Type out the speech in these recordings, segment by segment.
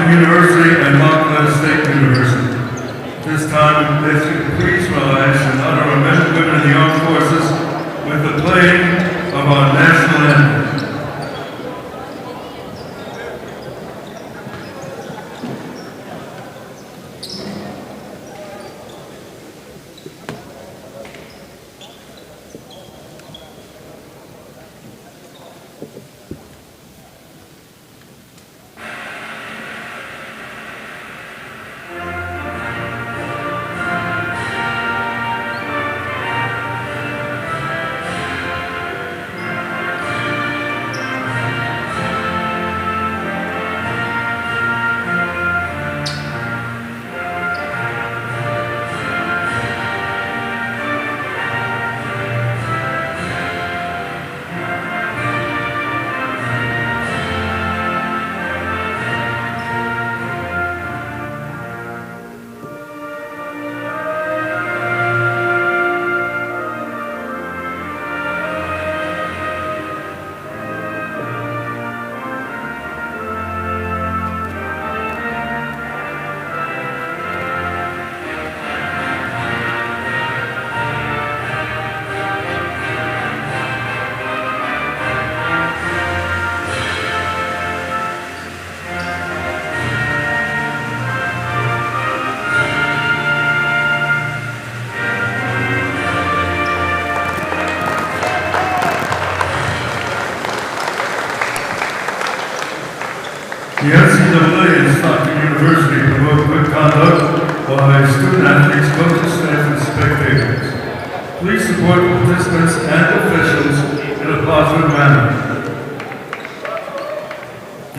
University and Montclair State University. This time, if you could please rise and honor our men and women in the armed forces with the playing of our national anthem. The NCAA and Stockton University promote good conduct by student athletes, coaches, staff, and spectators. Please support the participants and officials in a positive manner.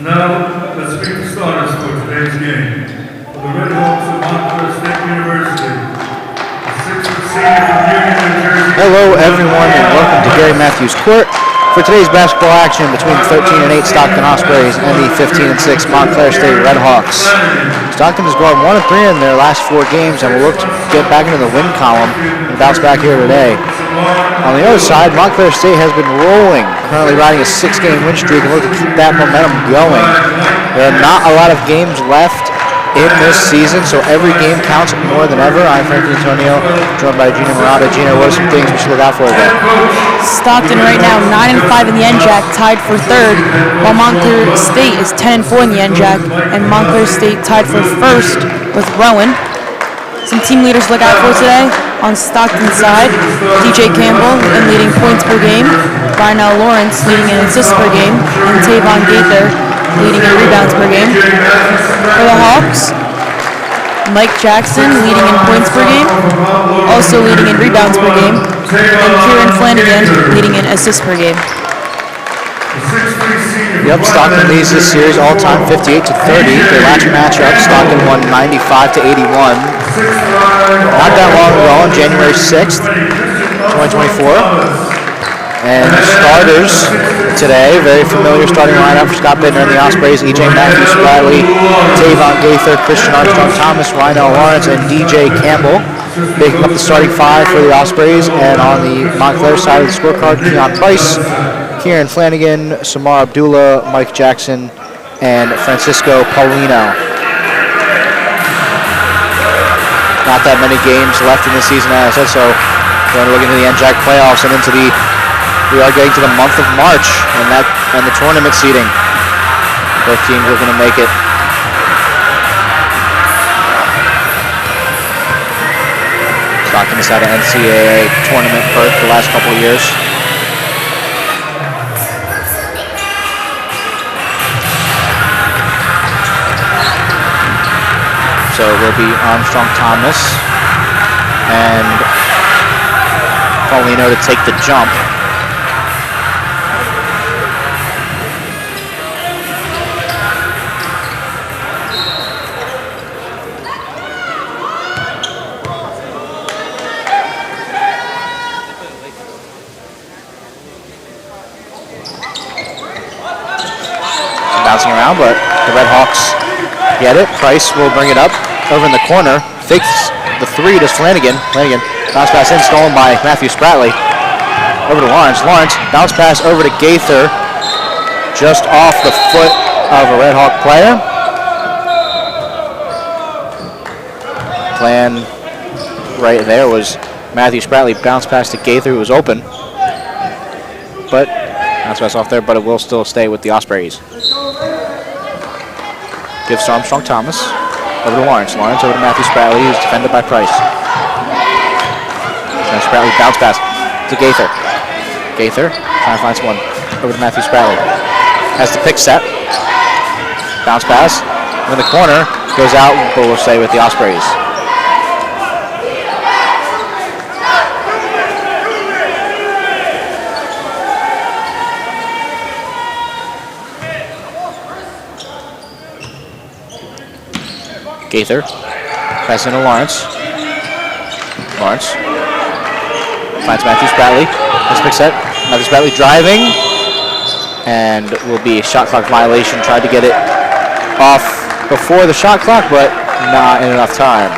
Now, let's meet the starters for today's game. For the Red Hawks of Montclair State University, the 6th senior from Union, New Jersey. Hello, everyone, and welcome to Gary Matthews Court for today's basketball action between the 13-8 Stockton Ospreys and the 15-6 Montclair State Red Hawks. Stockton has gone 1-3 in their last 4 games and will look to get back into the win column and bounce back here today. On the other side, Montclair State has been rolling, currently riding a 6-game win streak and look to keep that momentum going. There are not a lot of games left in this season, so every game counts more than ever. I'm Frankie Antonio, joined by Gina Murata. Gina, what are some things we should look out for today? Stockton right now 9-5 in the NJAC, tied for 3rd, while Montclair State is 10-4 in the NJAC, and Montclair State tied for 1st with Rowan. Some team leaders to look out for today. On Stockton's side, DJ Campbell in leading points per game, Rynell Lawrence leading in assists per game, and Tavon Gaither leading in rebounds per game. For the Hawks, Mike Jackson leading in points per game, also leading in rebounds per game, and Kieran Flanagan leading in assists per game. Yep, Stockton leads this series all-time 58-30. Their last matchup, Stockton won 95-81. Not that long ago, on January 6th, 2024. And starters today, very familiar starting lineup for Scott Bittner and the Ospreys: E.J. Matthews, Bradley, Tavon Gaither, Christian Armstrong Thomas, Rynell Lawrence, and DJ Campbell making up the starting 5 for the Ospreys. And on the Montclair side of the scorecard, Keon Price, Kieran Flanagan, Samar Abdullah, Mike Jackson, and Francisco Paulino. Not that many games left in the season, as I said, so we're going to look into the NJAC playoffs and into we are getting to the month of March and the tournament seeding. Both teams are going to make it. Stockton has had an NCAA tournament berth the last couple of years. So it will be Armstrong Thomas and Paulino to take the jump. Bouncing around, but the Red Hawks get it. Price will bring it up over in the corner. Fakes the 3 to Flanagan. Flanagan bounce pass in, stolen by Matthew Spratley. Over to Lawrence. Lawrence bounce pass over to Gaither, just off the foot of a Red Hawk player. plan right there was Matthew Spratley bounce pass to Gaither, who was open. But bounce pass off there, but it will still stay with the Ospreys. Gives to Armstrong Thomas. Over to Lawrence. Lawrence over to Matthew Spratley, who's defended by Price. Matthew Spratley bounce pass to Gaither. Gaither trying to find someone. Over to Matthew Spratley. Has the pick set. Bounce pass. In the corner. Goes out, but will stay with the Ospreys. Gaither. Pass into Lawrence. Lawrence. Finds Matthew Spratley. Has pick set. Matthew Spratley driving. And will be a shot clock violation. Tried to get it off before the shot clock, but not in enough time.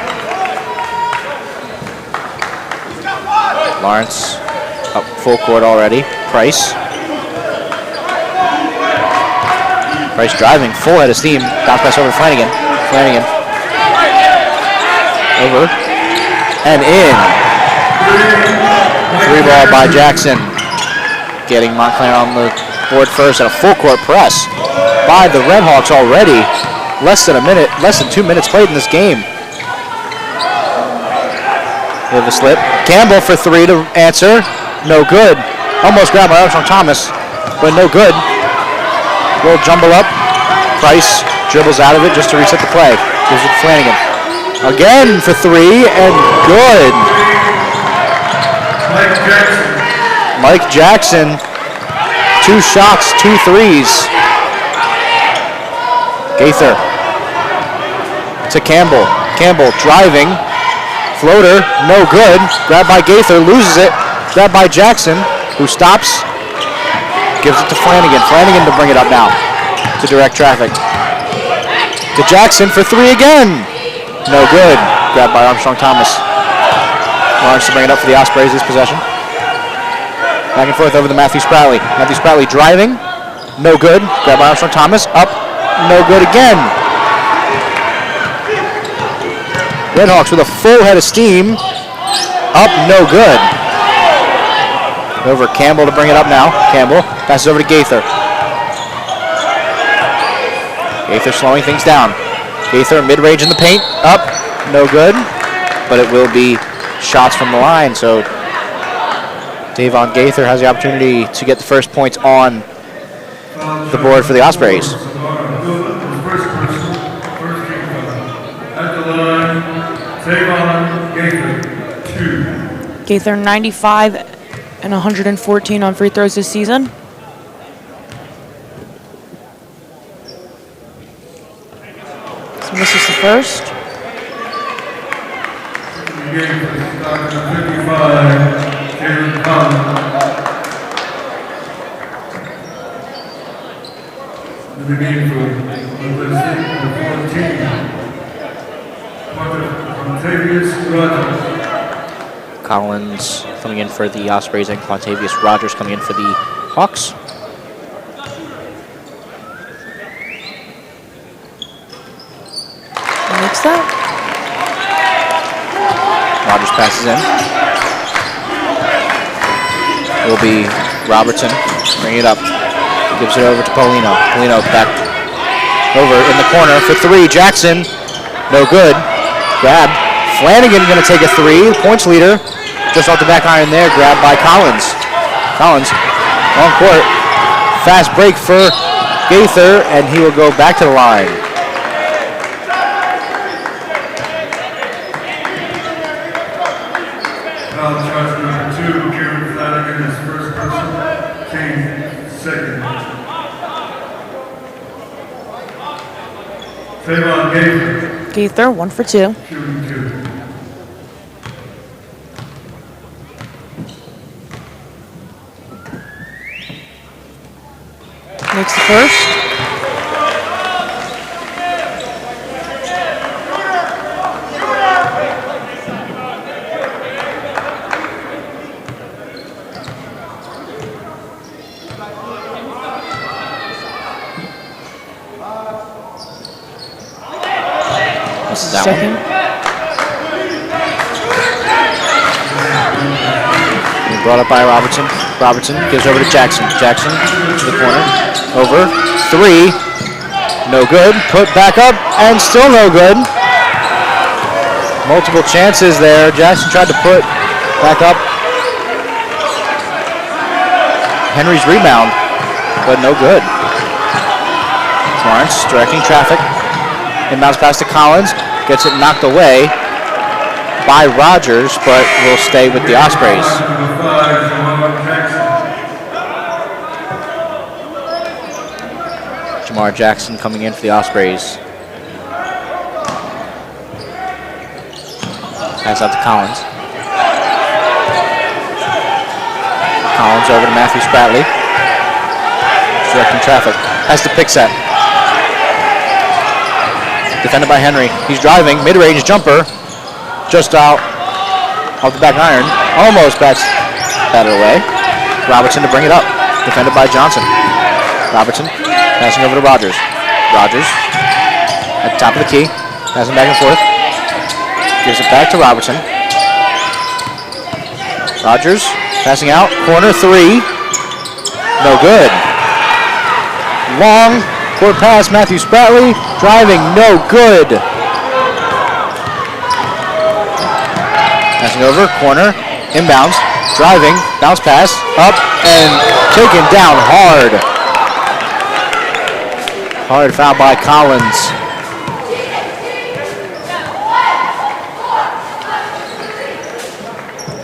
Lawrence up full court already. Price. Price driving, full head of steam. Bounce pass over to Flanagan. Flanagan. Over. And in. 3 ball by Jackson. Getting Montclair on the board first and a full court press by the Redhawks already. Less than 2 minutes played in this game. We have a slip. Campbell for 3 to answer. No good. Almost grabbed by Armstrong Thomas, but no good. Little jumble up. Price dribbles out of it just to reset the play. Gives it to Flanagan. Again for 3 and good. Mike Jackson. 2 shots, 2 threes. Gaither to Campbell. Campbell driving. Floater, no good. Grabbed by Gaither, loses it. Grabbed by Jackson, who stops. Gives it to Flanagan. Flanagan to bring it up now to direct traffic. To Jackson for 3 again. No good. Grabbed by Armstrong Thomas. Lawrence to bring it up for the Ospreys this possession. Back and forth over to Matthew Spratley. Matthew Spratley driving. No good. Grabbed by Armstrong Thomas. Up. No good again. Redhawks with a full head of steam. Up. No good. Over Campbell to bring it up now. Campbell passes over to Gaither. Gaither slowing things down. Gaither mid-range in the paint. Up. No good. But it will be shots from the line. So Davon Gaither has the opportunity to get the first points on the board for the Ospreys. Gaither 95 and 114 on free throws this season. So misses the first. The game for the 14. Collins coming in for the Ospreys and Quantavious Rogers coming in for the Hawks. Makes that. Rogers passes in. Will be Robertson. Bring it up. Gives it over to Paulino. Paulino back over in the corner for 3. Jackson. No good. Grab. Flanagan going to take a 3. Points leader. Just off the back iron there. Grabbed by Collins. Collins. Long court. Fast break for Gaither, and he will go back to the line. Foul charge number 2. Kieran Flanagan is first person. Kane second. Trayvon Gaither. Gaither 1 for 2. Shooting 2. Makes the first. This is that Second. one. Brought up by Robertson. Robertson gives over to Jackson. Jackson to the corner. Over. 3. No good. Put back up and still no good. Multiple chances there. Jackson tried to put back up Henry's rebound, but no good. Lawrence directing traffic. Inbounds pass to Collins. Gets it knocked away by Rogers, but will stay with the Ospreys. Jamar Jackson coming in for the Ospreys. Pass out to Collins. Collins over to Matthew Spratley. Directing traffic. Has to pick set. Defended by Henry. He's driving. Mid-range jumper. Just out of the back iron. Almost bats that away. Robertson to bring it up. Defended by Johnson. Robertson passing over to Rogers. Rogers at the top of the key. Passing back and forth. Gives it back to Robertson. Rogers passing out. Corner 3. No good. Long court pass. Matthew Spratley driving. No good. Passing over. Corner. Inbounds. Driving. Bounce pass. Up and taken down hard. Hard foul by Collins.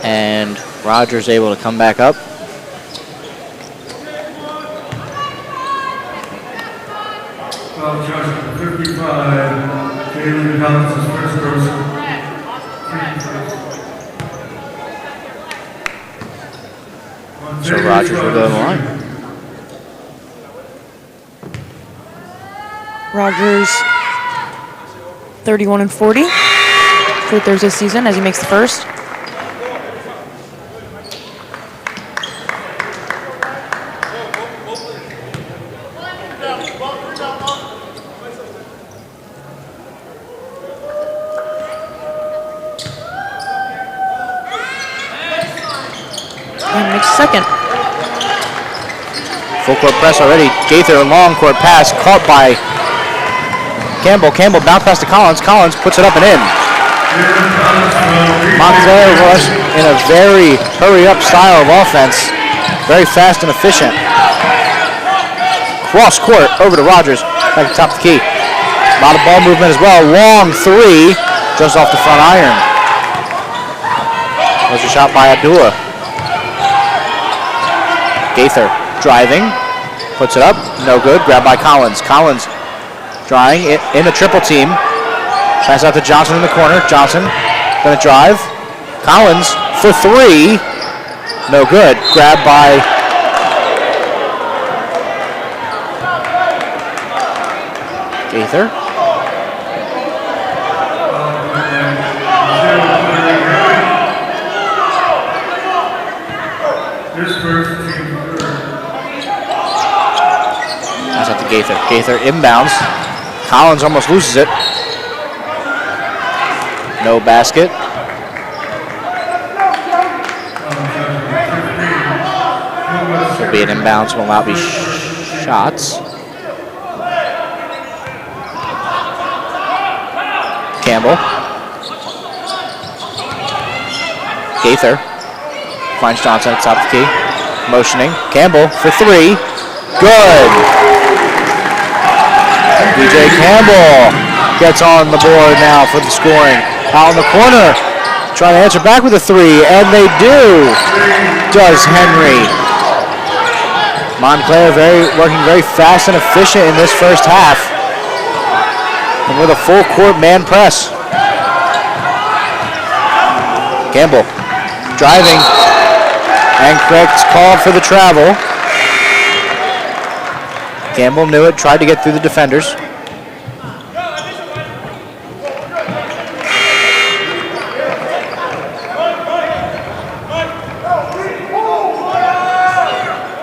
And Rogers able to come back up. Foul charge number 55. Jalen Collins is first person. So Rogers will go to the line. Rogers 31-40 for Thursday's season as he makes the first. And makes second. Full court press already. Gaither, long court pass caught by Campbell. Campbell bounce pass to Collins. Collins puts it up and in. Montclair was in a very hurry-up style of offense. Very fast and efficient. Cross court over to Rogers. Back to top of the key. A lot of ball movement as well. Long 3 just off the front iron. Was a shot by Abdullah. Gaither driving. Puts it up. No good. Grabbed by Collins. Collins drawing it in a triple team. Pass out to Johnson in the corner. Johnson gonna drive. Collins for 3. No good. Grabbed by Gaither. Pass out to Gaither. Gaither inbounds. Collins almost loses it. No basket. Will be an inbounds, will not be shots. Campbell. Gaither finds Johnson at the top of the key. Motioning. Campbell for 3. Good. DJ Campbell gets on the board now for the scoring. Out in the corner, trying to answer back with a 3, and they do. Does Henry. Montclair working very fast and efficient in this first half. And with a full court man press. Campbell driving, and Craig's called for the travel. Campbell knew it, tried to get through the defenders.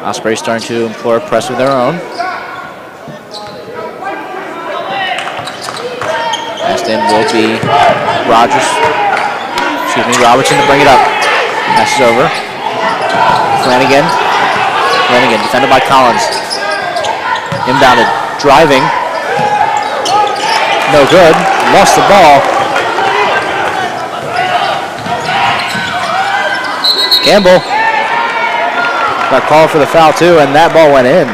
Ospreys starting to employ press of their own. Passed in will be Robertson to bring it up. Passes over. Flanagan. Flanagan defended by Collins. Inbounded, driving. No good. Lost the ball. Campbell got called for the foul too, and that ball went in.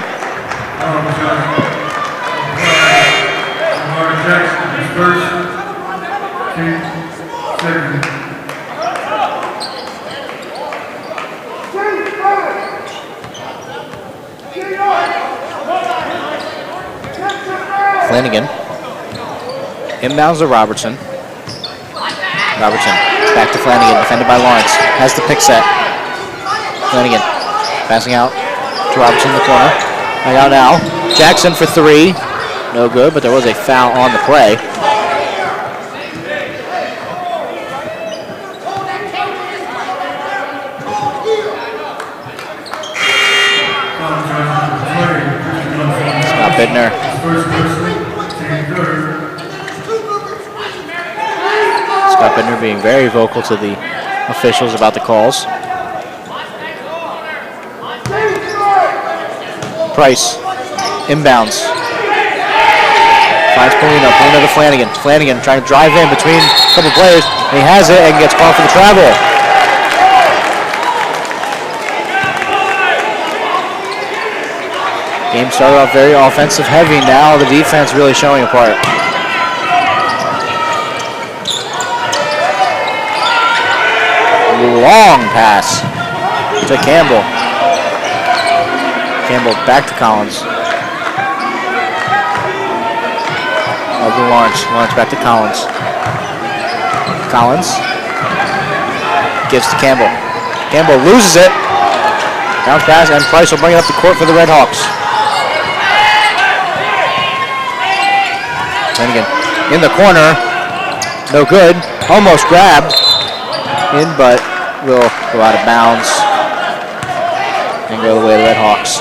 Flanagan inbounds to Robertson. Robertson back to Flanagan, defended by Lawrence. Has the pick set. Flanagan passing out to Robertson in the corner. Back out now. Jackson for three. No good, but there was a foul on the play. Scott Bittner. Scott Bittner being very vocal to the officials about the calls. Price inbounds. Finds Polino. Polino to Flanagan. Flanagan trying to drive in between a couple players. And he has it and gets called for the travel. Game started off very offensive heavy. Now the defense really showing a part. Long pass to Campbell. Campbell back to Collins. Over to Lawrence. Lawrence back to Collins. Collins gives to Campbell. Campbell loses it. Bounce pass, and Price will bring it up the court for the Red Hawks. Flanagan in the corner. No good. Almost grabbed. In, but will go out of bounds and go the way of the Red Hawks.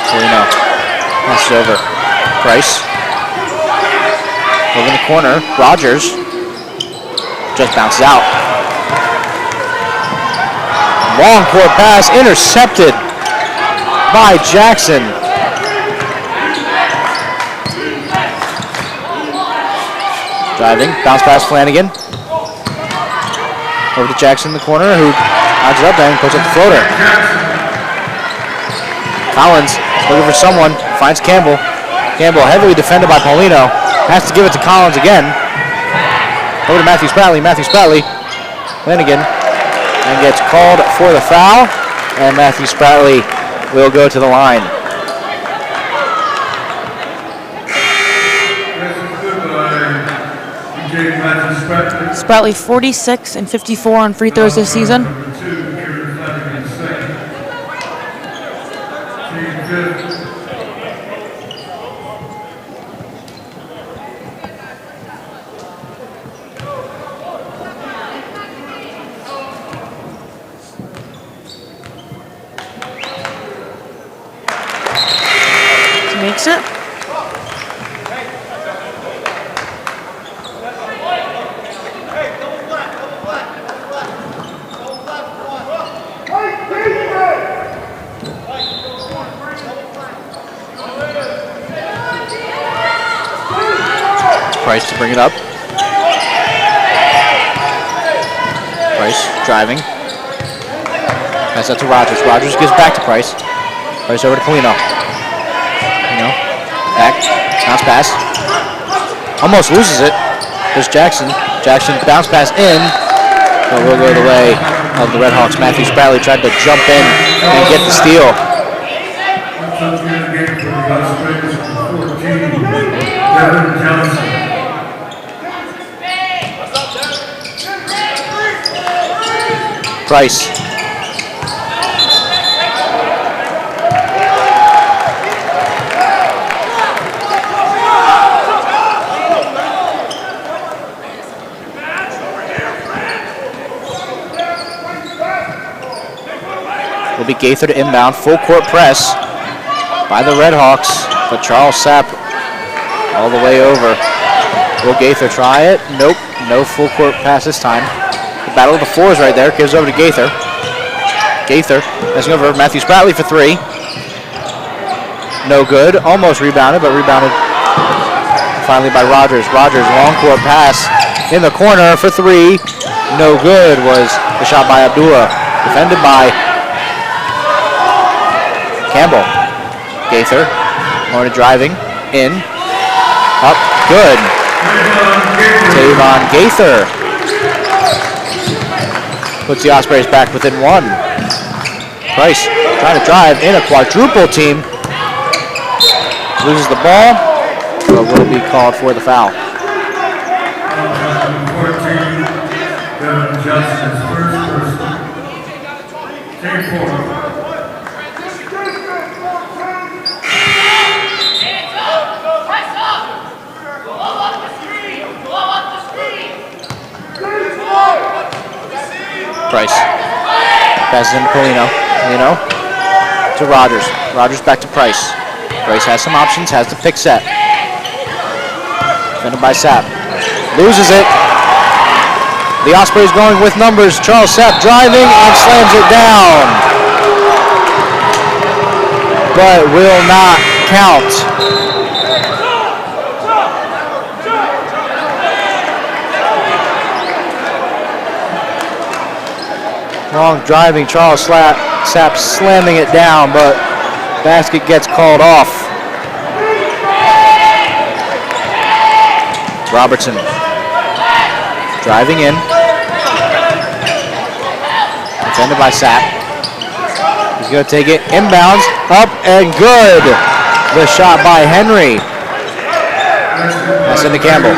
Polino passes over. Price over in the corner. Rogers just bounces out. Long court pass intercepted by Jackson. Driving, bounce pass Flanagan. Over to Jackson in the corner, who odds it up and puts up the floater. Collins looking for someone, finds Campbell. Campbell heavily defended by Polino. Has to give it to Collins again. Over to Matthew Spratley. Matthew Spratley. Flanagan. And gets called for the foul. And Matthew Spratley will go to the line. Spratley 46 and 54 on free throws this season. Makes it. Price to bring it up. Price driving. Pass that to Rogers. Rogers gives back to Price. Price over to Polino. Polino back. Bounce pass. Almost loses it. There's Jackson. Jackson bounce pass in. But will go the way of the Red Hawks. Matthew Spratley tried to jump in and get the steal. Price. Will be Gaither to inbound. Full court press by the Red Hawks. But Charles Sapp all the way over. Will Gaither try it? Nope. No full court pass this time. The battle of the fours right there. Gives over to Gaither. Gaither passing over Matthew Spratley for three. No good. Almost rebounded, but rebounded finally by Rogers. Rogers, long court pass in the corner for three. No good was the shot by Abdullah. Defended by Campbell. Gaither, going to driving, in, up, good. Tavon Gaither puts the Ospreys back within one. Price trying to drive in a quadruple team. Loses the ball, but will be called for the foul. 14, Devin Johnson's first person. Team 4. Price passes in to Polino. Polino to Rogers. Rogers back to Price. Price has some options, has the pick set. Defended by Sapp. Loses it. The Ospreys going with numbers. Charles Sapp driving and slams it down. But will not count. Long driving, Charles Sapp slamming it down, but basket gets called off. Robertson driving in. Defended by Sapp. He's going to take it inbounds, up and good. The shot by Henry. That's into Campbell.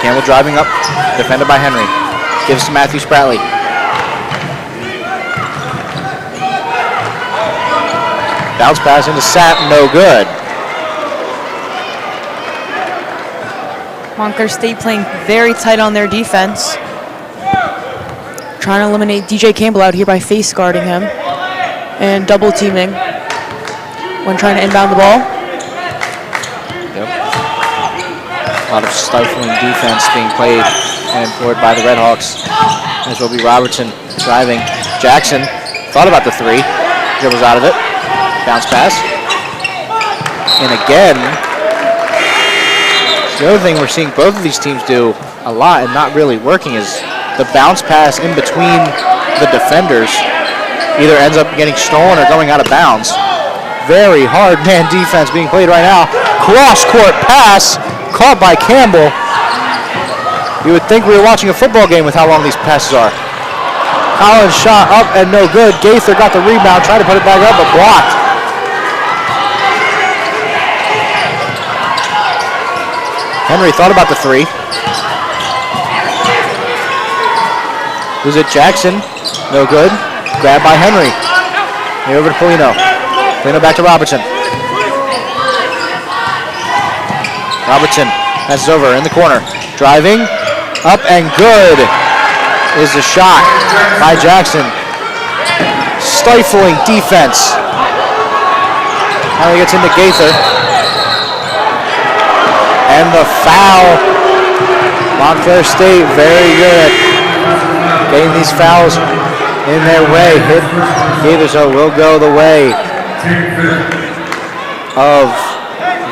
Campbell driving up, defended by Henry. Gives to Matthew Spratley. Bounce pass into Sapp, no good. Montclair State playing very tight on their defense. Trying to eliminate DJ Campbell out here by face guarding him and double teaming when trying to inbound the ball. Yep. A lot of stifling defense being played and employed by the Redhawks. This will be Robertson driving. Jackson thought about the three, dribbles out of it. Bounce pass. And again, the other thing we're seeing both of these teams do a lot and not really working is the bounce pass in between the defenders either ends up getting stolen or going out of bounds. Very hard man defense being played right now. Cross-court pass caught by Campbell. You would think we were watching a football game with how long these passes are. Collins shot up and no good. Gaither got the rebound, tried to put it back up, but blocked. Henry thought about the three. Was it Jackson? No good. Grabbed by Henry. Here over to Polino. Polino back to Robertson. Robertson passes over in the corner. Driving. Up and good is the shot by Jackson. Stifling defense. Now he gets into Gaither. And the foul. Montclair State very good at getting these fouls in their way. Hit Gaither, so will go the way of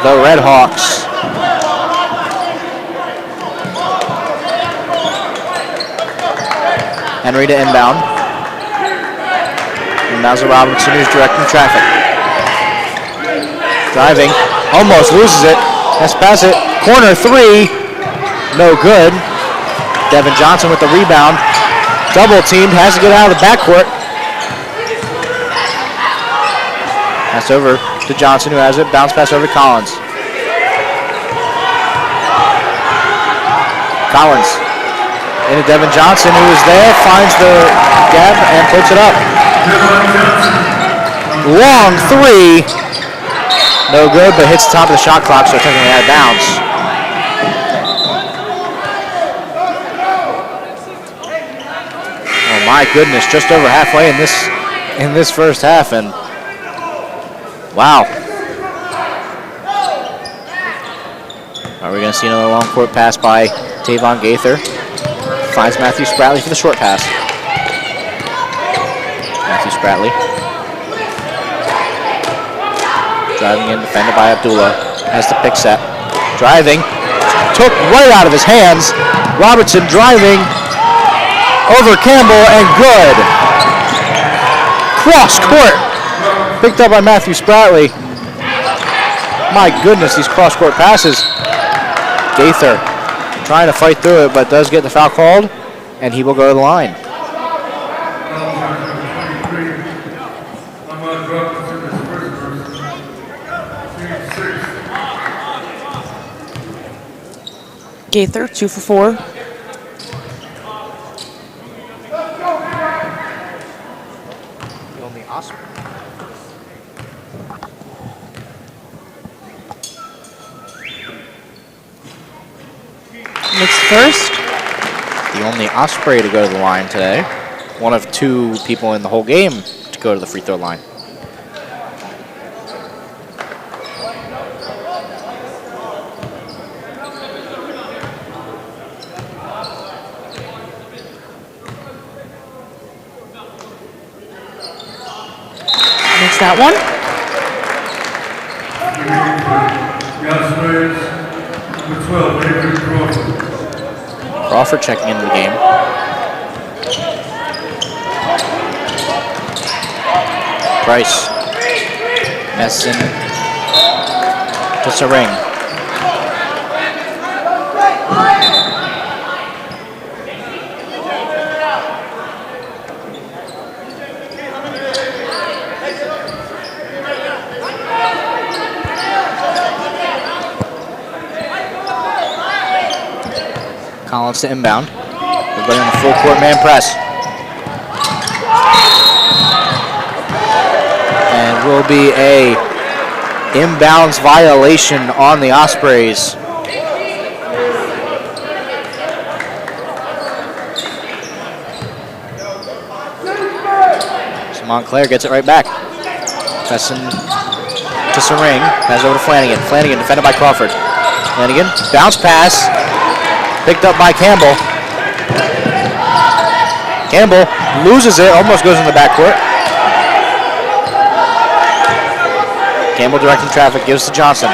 the Redhawks. Henry to inbound. Inbounds to Robinson, who's directing traffic. Driving, almost loses it. Let's pass it. Corner three, no good. Devin Johnson with the rebound. Double teamed, has to get out of the backcourt. Pass over to Johnson, who has it. Bounce pass over to Collins. Collins into Devin Johnson, who is there, finds the gap and puts it up. Long three. No good, but hits the top of the shot clock, so technically out of bounds. Oh my goodness, just over halfway in this in this first half, and wow. Are we going to see another long court pass by Tavon Gaither? Finds Matthew Spratley for the short pass. Matthew Spratley. Driving in, defended by Abdullah. Has the pick set. Driving. Took right out of his hands. Robertson driving over Campbell, and good. Cross court. Picked up by Matthew Spratley. My goodness, these cross court passes. Gaither trying to fight through it, but does get the foul called, and he will go to the line. Gaither, 2 for 4. Mixed first. The only Osprey to go to the line today. One of 2 people in the whole game to go to the free throw line. Mix that one. Number 12, Avery Crawford. Crawford checking into the game. Price. Messon. To Sering. Collins to inbound. Everybody on the full court man press. And will be a inbounds violation on the Ospreys. So Montclair gets it right back. Fesson to Sering. Pass over to Flanagan. Flanagan defended by Crawford. Flanagan, bounce pass. Picked up by Campbell. Campbell loses it, almost goes in the backcourt. Campbell directing traffic, gives to Johnson.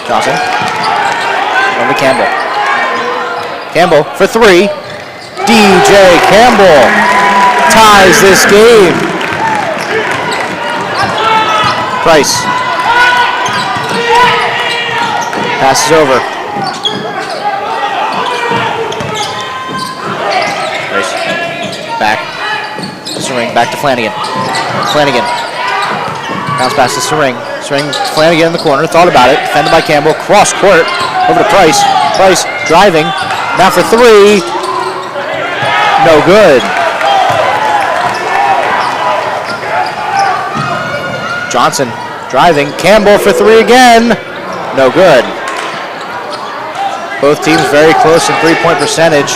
Johnson. Over to Campbell. Campbell for 3. DJ Campbell ties this game. Price. Passes over. Price. Back. Sering back to Flanagan. Flanagan. Bounce pass to Sering. Sering, Flanagan in the corner. Thought about it. Defended by Campbell. Cross court. Over to Price. Price driving. Now for 3. No good. Johnson driving. Campbell for 3 again. No good. Both teams very close in three-point percentage.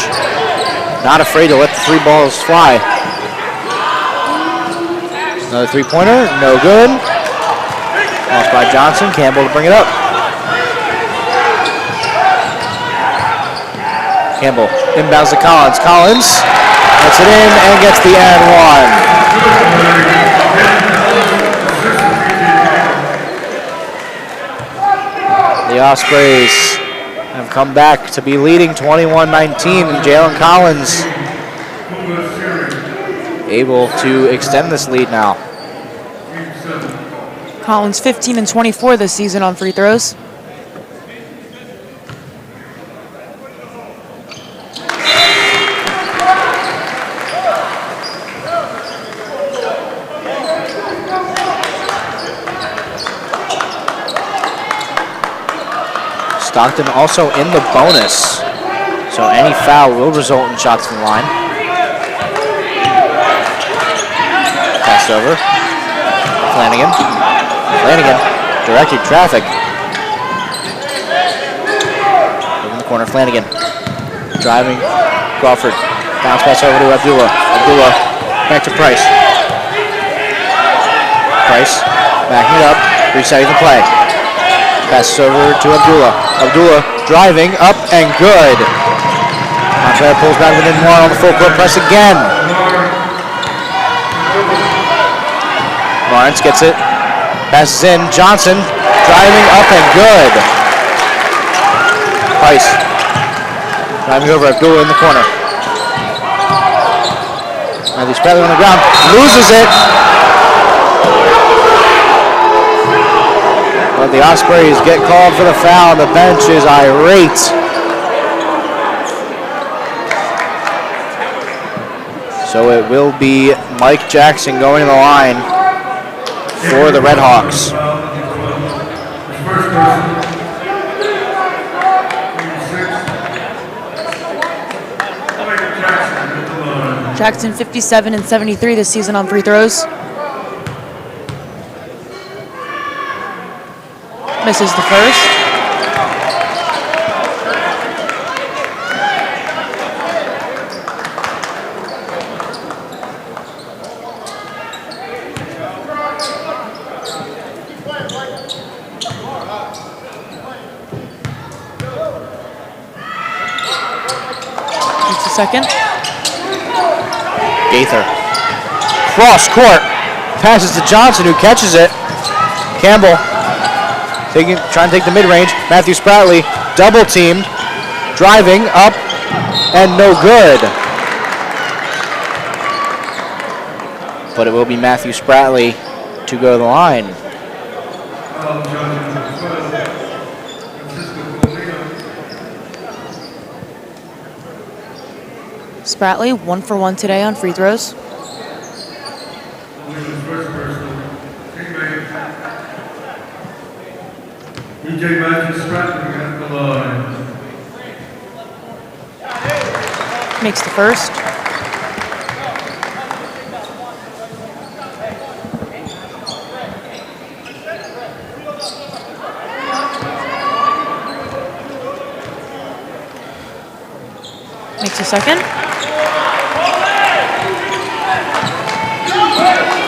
Not afraid to let the 3 balls fly. Another 3-pointer, no good. Lost by Johnson, Campbell to bring it up. Campbell inbounds to Collins. Collins gets it in and gets the and 1. The Ospreys have come back to be leading 21-19, and Jalen Collins able to extend this lead now. Collins 15 and 24 this season on free throws. Stockton also in the bonus, so any foul will result in shots from the line. Pass over. Flanagan. Flanagan directed traffic. In the corner, Flanagan. Driving, Crawford. Bounce pass over to Abdullah. Abdullah back to Price. Price backing it up, resetting the play. Passes over to Abdullah. Abdullah driving up and good. Montclair pulls back within one on the full court press again. Lawrence gets it. Passes in. Johnson driving up and good. Price driving over Abdullah in the corner. Matthew Spradley on the ground. Loses it. But the Ospreys get called for the foul. The bench is irate. So it will be Mike Jackson going to the line for the Red Hawks. Jackson 57 and 73 this season on free throws. Misses the first. It's the second. Gaither. Cross court. Passes to Johnson, who catches it. Campbell trying to take the mid-range. Matthew Spradley double teamed. Driving up and no good. But it will be Matthew Spradley to go to the line. Spradley 1 for 1 today on free throws. DJ Matthew Spradley at the line. Makes the first. Makes the second.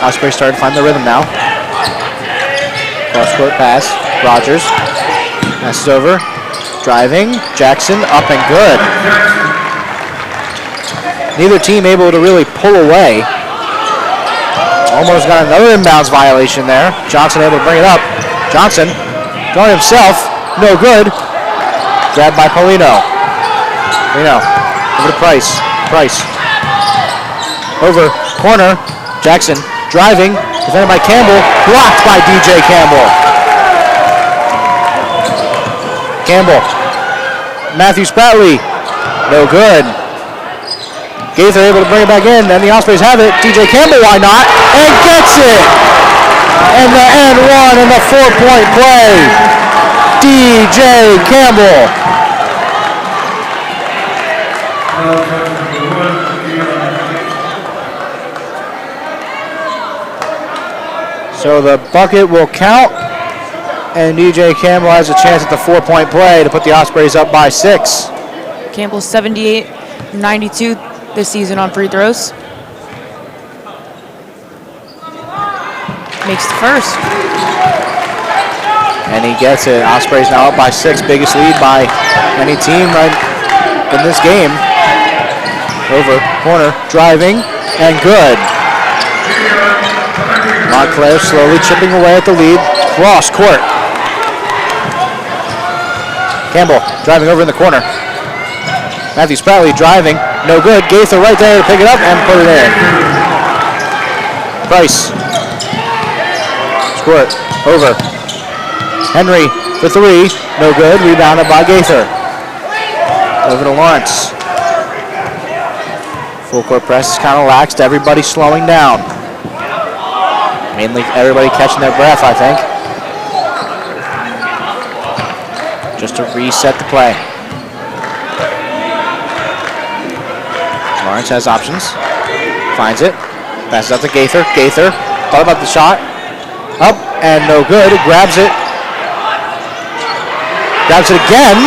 Ospreys starting to find the rhythm now. Cross court pass. Rogers. Passes over. Driving. Jackson up and good. Neither team able to really pull away. Almost got another inbounds violation there. Johnson able to bring it up. Johnson going himself. No good. Grabbed by Polino. Polino. Over to Price. Price. Over. Corner. Jackson. Driving. Defended by Campbell. Blocked by DJ Campbell. Campbell. Matthew Spradley. No good. Gaither able to bring it back in. And the Ospreys have it. DJ Campbell, why not? And gets it. And the and one in the 4-point play. DJ Campbell. So the bucket will count, and DJ Campbell has a chance at the 4-point play to put the Ospreys up by 6. Campbell 78-92 this season on free throws. Makes the first. And he gets it. Ospreys now up by 6, biggest lead by any team right in this game. Over, corner, driving, and good. Montclair slowly chipping away at the lead. Cross court. Campbell driving over in the corner. Matthew Spradley driving. No good. Gaither right there to pick it up and put it in. Price. Squirt. Over. Henry for 3. No good. Rebounded by Gaither. Over to Lawrence. Full court press is kind of laxed. Everybody slowing down. Mainly everybody catching their breath, I think. Just to reset the play. Lawrence has options. Finds it. Passes out to Gaither. Gaither. Thought about the shot. Up and no good. Grabs it. Grabs it again.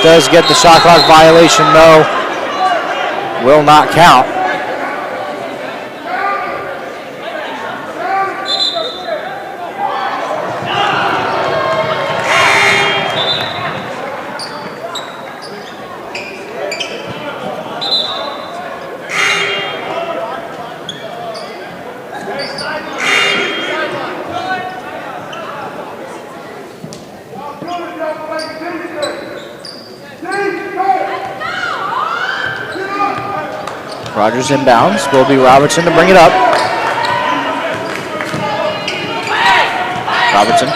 Does get the shot clock violation, no. will not count. Rogers inbounds. Will be Robertson to bring it up. Robertson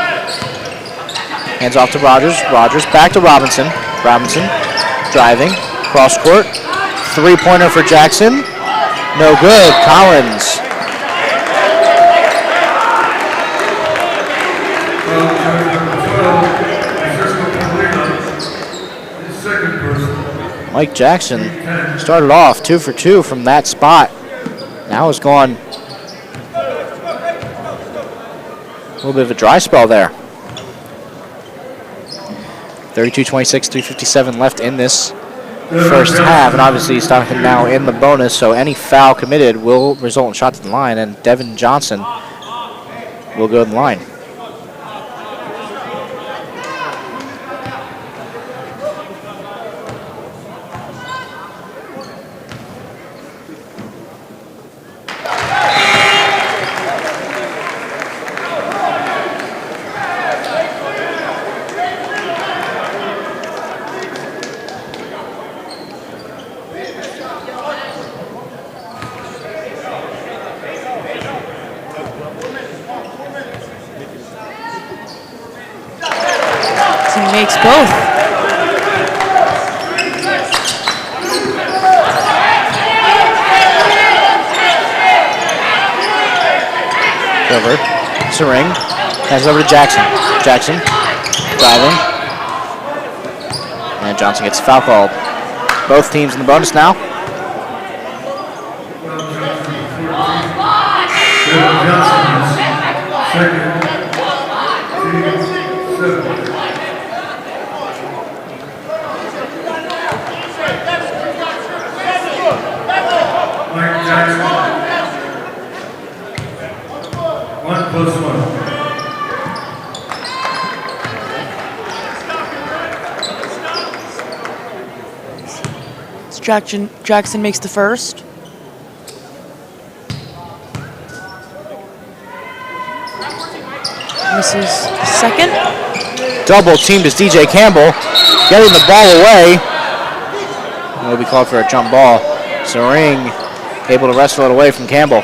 hands off to Rogers. Rogers back to Robinson. Robinson driving. Cross court. Three-pointer for Jackson. No good. Collins. Mike Jackson started off 2 for 2 from that spot. Now it's gone a little bit of a dry spell there. 32-26, 3:57 left in this first half, and obviously Stockton now in the bonus, so any foul committed will result in shots at the line, and Devin Johnson will go to the line. Makes both. Over. Sering. Passes over to Jackson. Jackson driving. And Johnson gets foul called. Both teams in the bonus now. Jackson makes the first. Misses second. Double teamed is DJ Campbell, getting the ball away. Will be called for a jump ball. Sering able to wrestle it away from Campbell.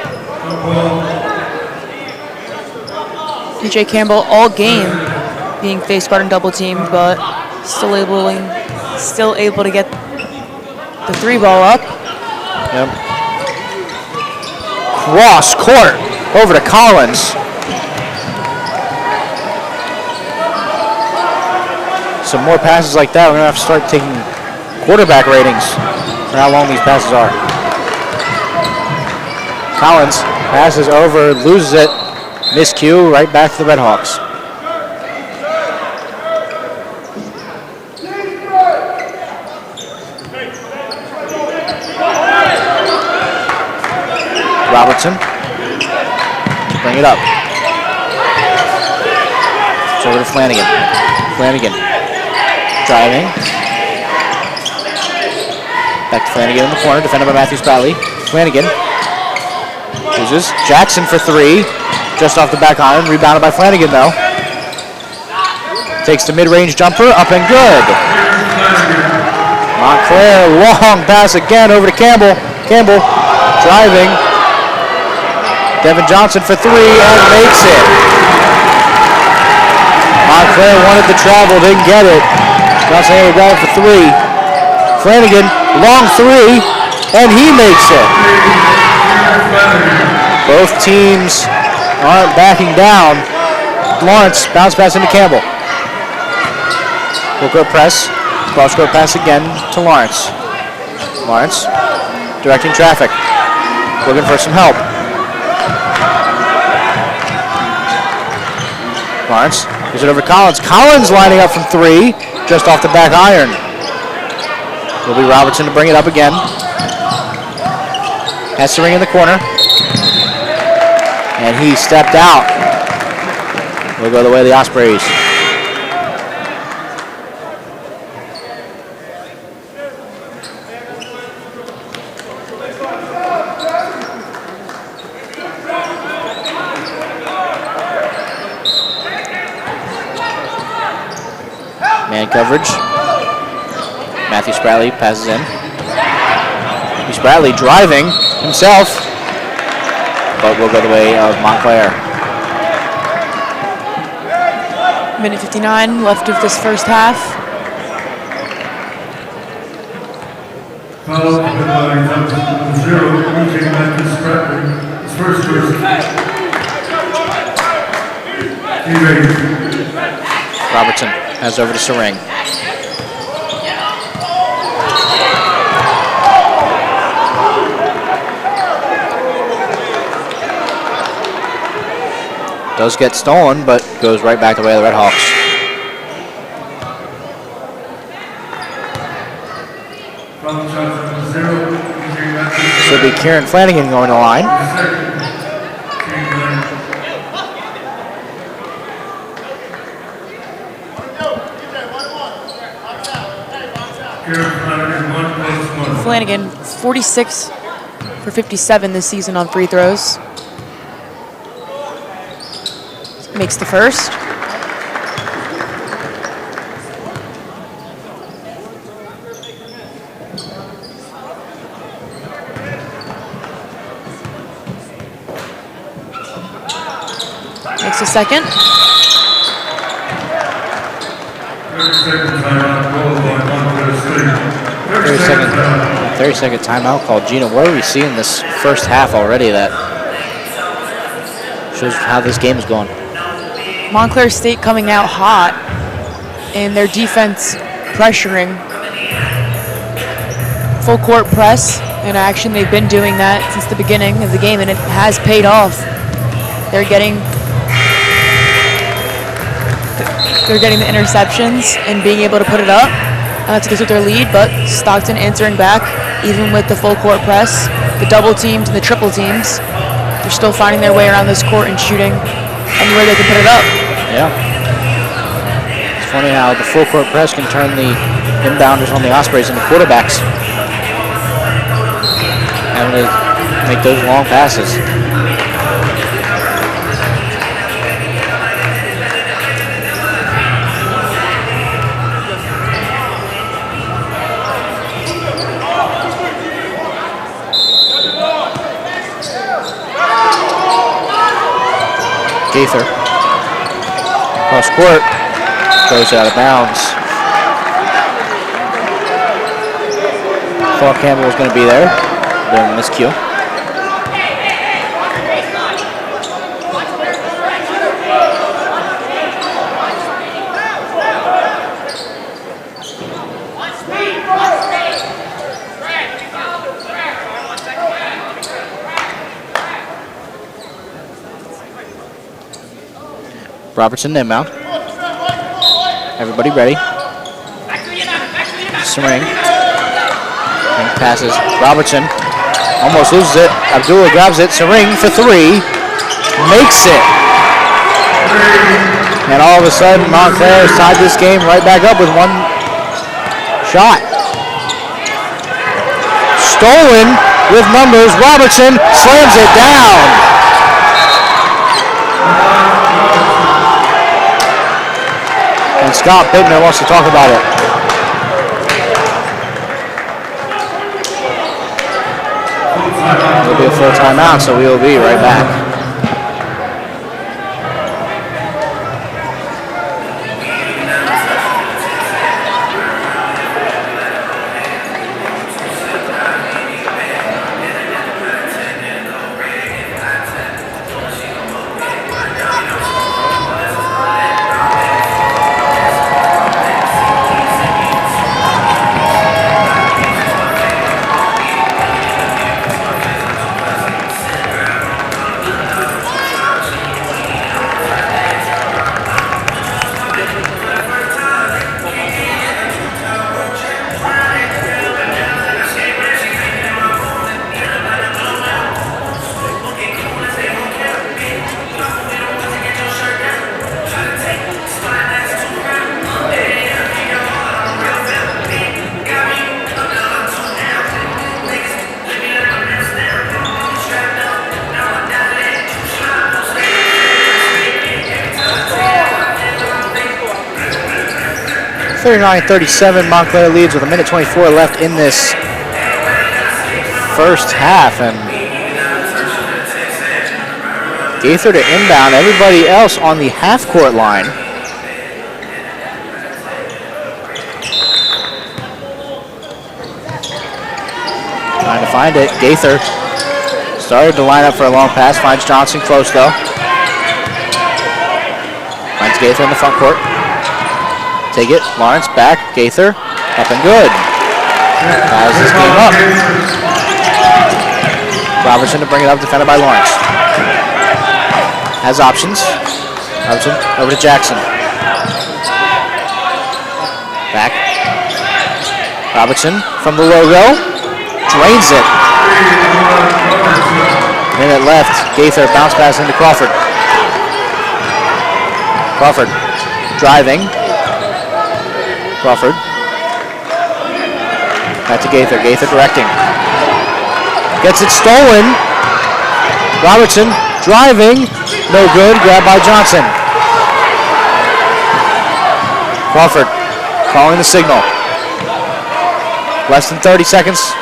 DJ Campbell all game being face guard and double teamed, but still able to get the three ball up. Yep. Cross court over to Collins. Some more passes like that, we're going to have to start taking quarterback ratings for how long these passes are. Collins passes over, loses it, miscue, right back to the Redhawks. Robertson, bring it up. It's over to Flanagan. Flanagan driving. Back to Flanagan in the corner, defended by Matthew Spratley. Flanagan loses. Jackson for three, just off the back iron. Rebounded by Flanagan though. Takes the mid-range jumper, up and good. Montclair, long pass again over to Campbell. Campbell driving. Devin Johnson for three and makes it. Montclair wanted to travel, didn't get it. Johnson able to grab it for three. Flanagan, long three, and he makes it. Both teams aren't backing down. Lawrence, bounce pass into Campbell. Full court press, cross court pass again to Lawrence. Lawrence, directing traffic, looking for some help. Lawrence gives it over to Collins. Collins lining up from three, just off the back iron. Will be Robertson to bring it up again. Has the ring in the corner. And he stepped out. Will go the way of the Ospreys. Man coverage. Matthew Spradley passes in. Spradley driving himself, but will go the way of Montclair. Minute 59 left of this first half. Foul by number 0, using Matthew Spradley. His first person. Robertson has over to Sering. Does get stolen, but goes right back the way of the Red Hawks. Should be Kieran Flanagan going to the line. Flanagan, 46 for 57 this season on free throws. Makes the first. Makes the second. 30-second timeout called. Gina, what are we seeing this first half already that shows how this game is going? Montclair State coming out hot, and their defense pressuring. Full court press in action. They've been doing that since the beginning of the game, and it has paid off. They're getting the interceptions and being able to put it up to get to their lead, but Stockton answering back, even with the full court press, the double teams and the triple teams. They're still finding their way around this court and shooting anywhere they can put it up. Yeah. It's funny how the full court press can turn the inbounders on the Ospreys into quarterbacks. Having to make those long passes. Gaither. Cross court. Goes out of bounds. Thought Campbell was going to be there. Then miscue. Robertson inbound. Everybody ready. Sering. And passes. Robertson almost loses it. Abdullah grabs it. Sering for three. Makes it. And all of a sudden, Montclair has tied this game right back up with one shot. Stolen with numbers. Robertson slams it down. And Scott Bittner wants to talk about it. It'll be a full timeout, so we will be right back. 39-37, Montclair leads with 1:24 left in this first half, and Gaither to inbound, everybody else on the half-court line. Trying to find it, Gaither started to line up for a long pass, finds Johnson close though. Finds Gaither in the front court. Take it, Lawrence back, Gaither, up and good. Ties this game up. Robertson to bring it up, defended by Lawrence. Has options. Robertson over to Jackson. Back. Robertson from the logo. Drains it. Minute left. Gaither bounce pass into Crawford. Crawford driving. Crawford. Back to Gaither. Gaither directing. Gets it stolen. Robertson driving. No good. Grabbed by Johnson. Crawford calling the signal. Less than 30 seconds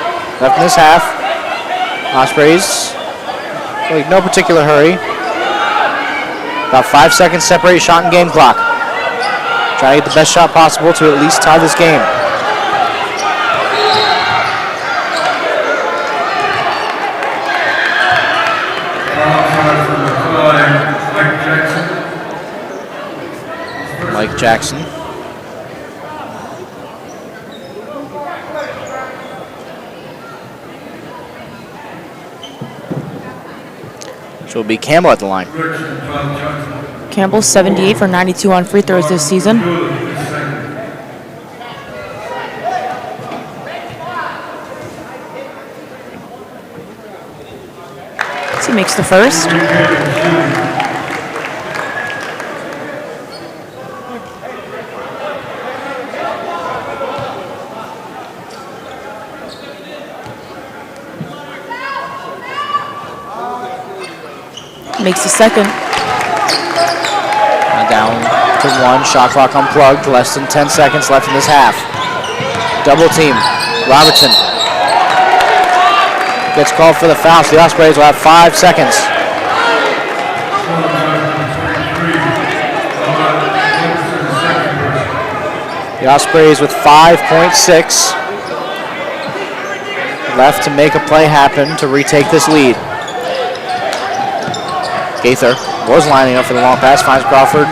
left in this half. Ospreys, like no particular hurry. About 5 seconds separate shot and game clock. Try to get the best shot possible to at least tie this game. Mike Jackson. So it'll be Campbell at the line. Campbell 78 for 92 on free throws this season. He makes the first. Makes the second. Down to one, shot clock unplugged, less than 10 seconds left in this half. Double team, Robertson. Gets called for the foul, so the Ospreys will have 5 seconds. The Ospreys with 5.6 left to make a play happen to retake this lead. Gaither was lining up for the long pass, finds Crawford.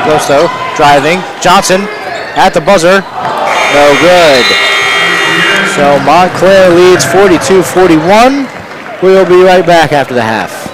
Close though, driving. Johnson at the buzzer. No good. So Montclair leads 42-41. We'll be right back after the half.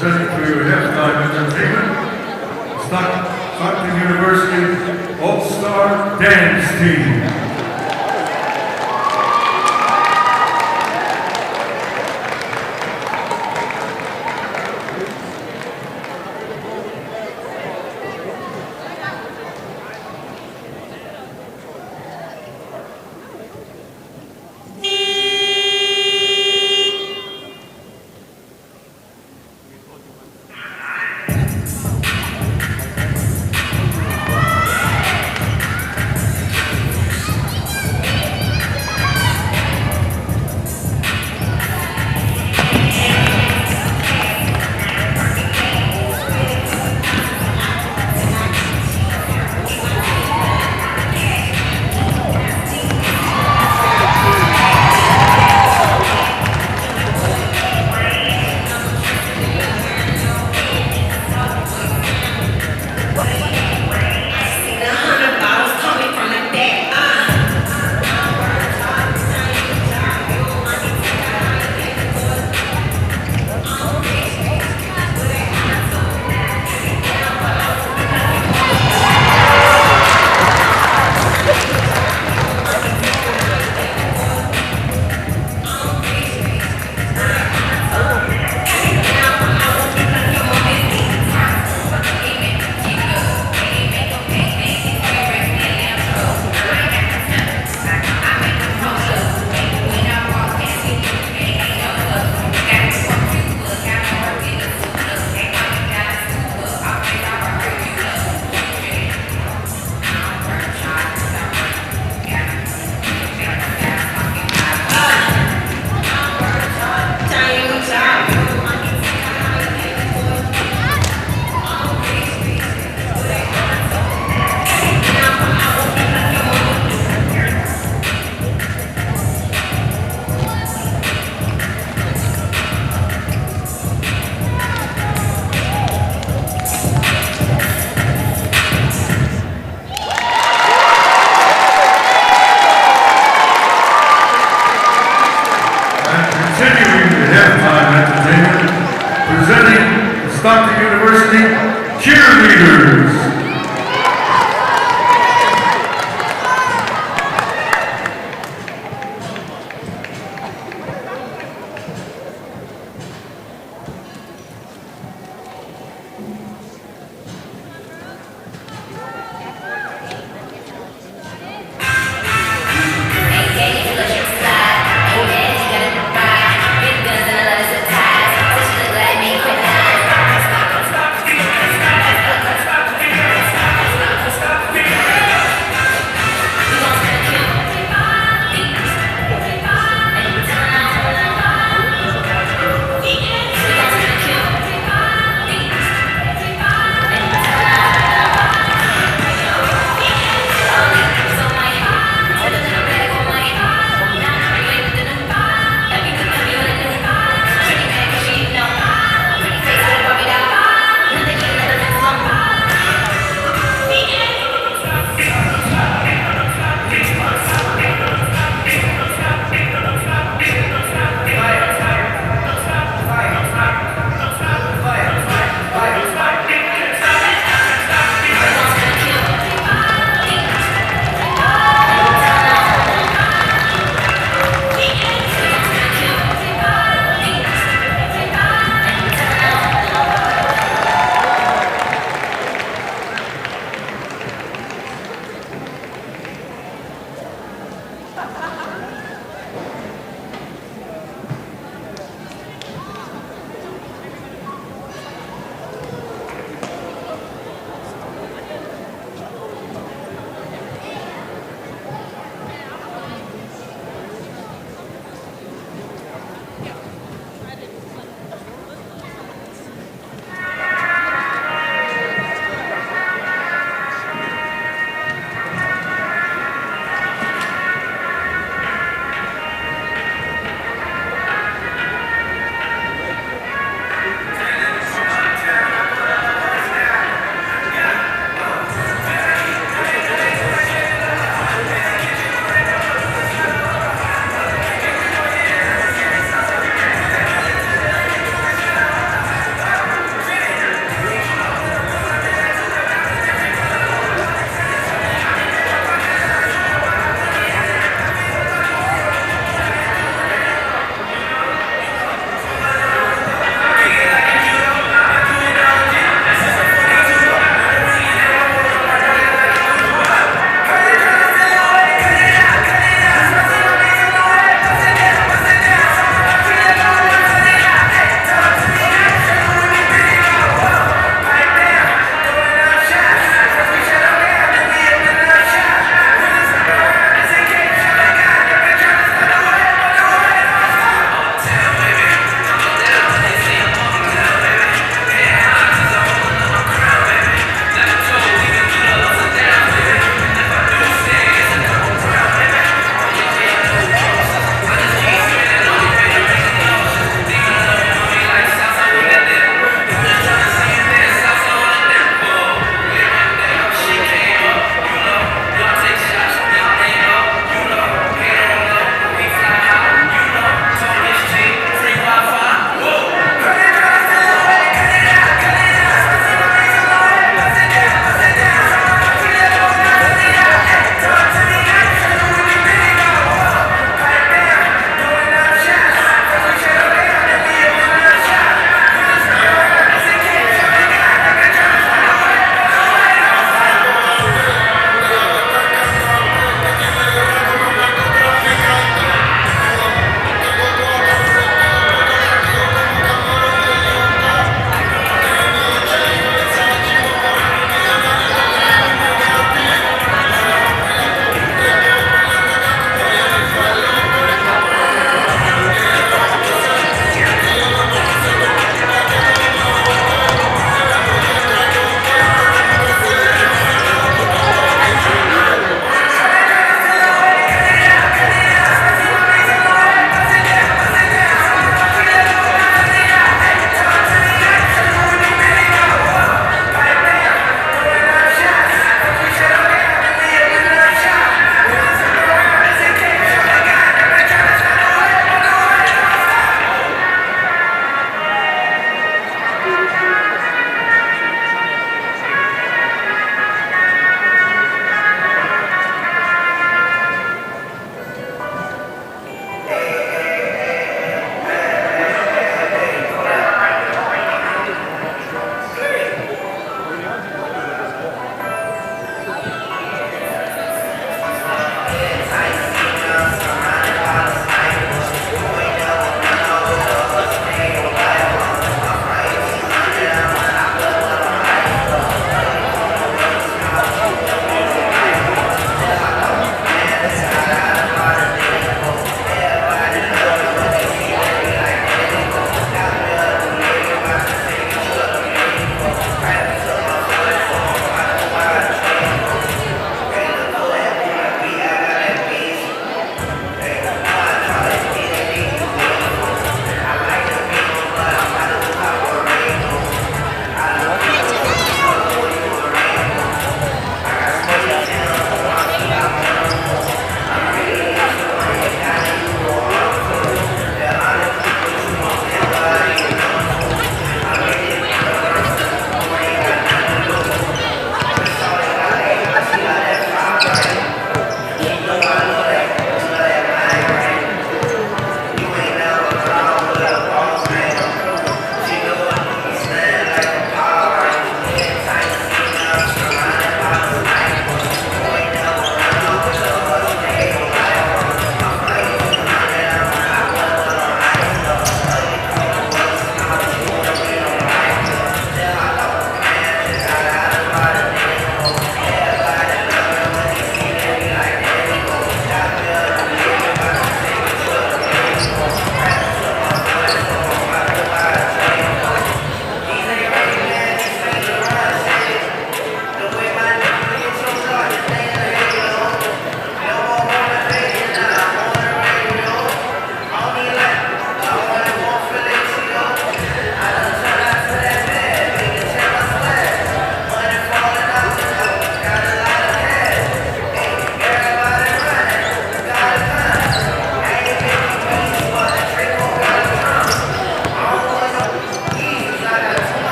Presenting for your halftime entertainment, Stockton University All-Star Dance Team. University cheerleaders.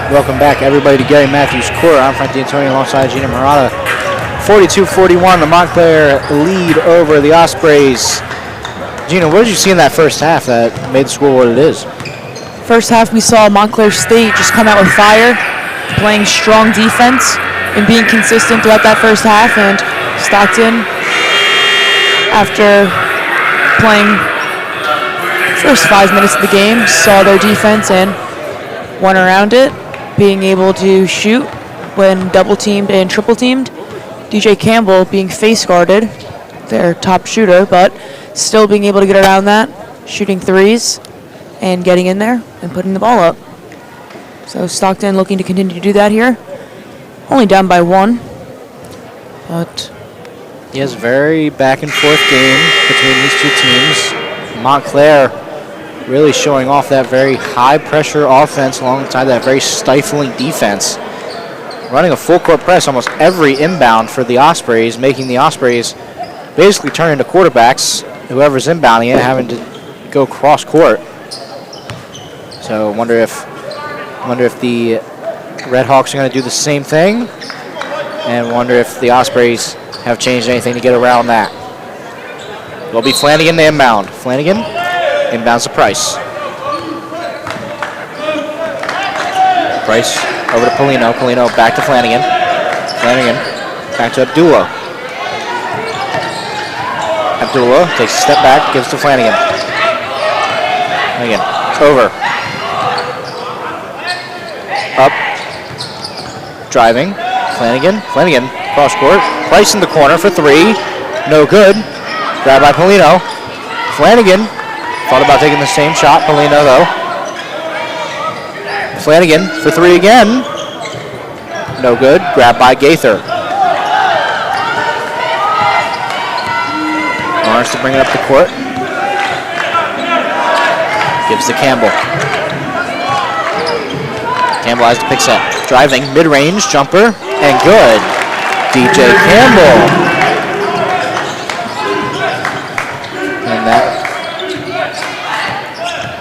Welcome back, everybody, to Gary Matthews Court. I'm Frank D'Antonio alongside Gina Murata. 42-41, the Montclair lead over the Ospreys. Gina, what did you see in that first half that made the score what it is? First half, we saw Montclair State just come out with fire, playing strong defense and being consistent throughout that first half. And Stockton, after playing first 5 minutes of the game, saw their defense and went around it, being able to shoot when double teamed and triple teamed. DJ Campbell being face guarded, their top shooter, but still being able to get around that, shooting threes and getting in there and putting the ball up. So Stockton looking to continue to do that here. Only down by 1, but he has a very back and forth game between these two teams. Montclair really showing off that very high pressure offense alongside that very stifling defense. Running a full court press almost every inbound for the Ospreys, making the Ospreys basically turn into quarterbacks, whoever's inbounding it having to go cross court. So wonder if the Red Hawks are going to do the same thing, and wonder if the Ospreys have changed anything to get around that. Will be Flanagan to inbound. Flanagan inbounds to Price. Price over to Polino. Polino back to Flanagan. Flanagan back to Abdullah. Abdullah takes a step back, gives to Flanagan. Flanagan over. Up. Driving. Flanagan. Flanagan cross court. Price in the corner for 3. No good. Grabbed by Polino. Flanagan thought about taking the same shot. Polino though. Flanagan for 3 again. No good. Grabbed by Gaither. Lawrence to bring it up the court. Gives to Campbell. Campbell has the pick set. Driving, mid-range, jumper, and good. DJ Campbell. And that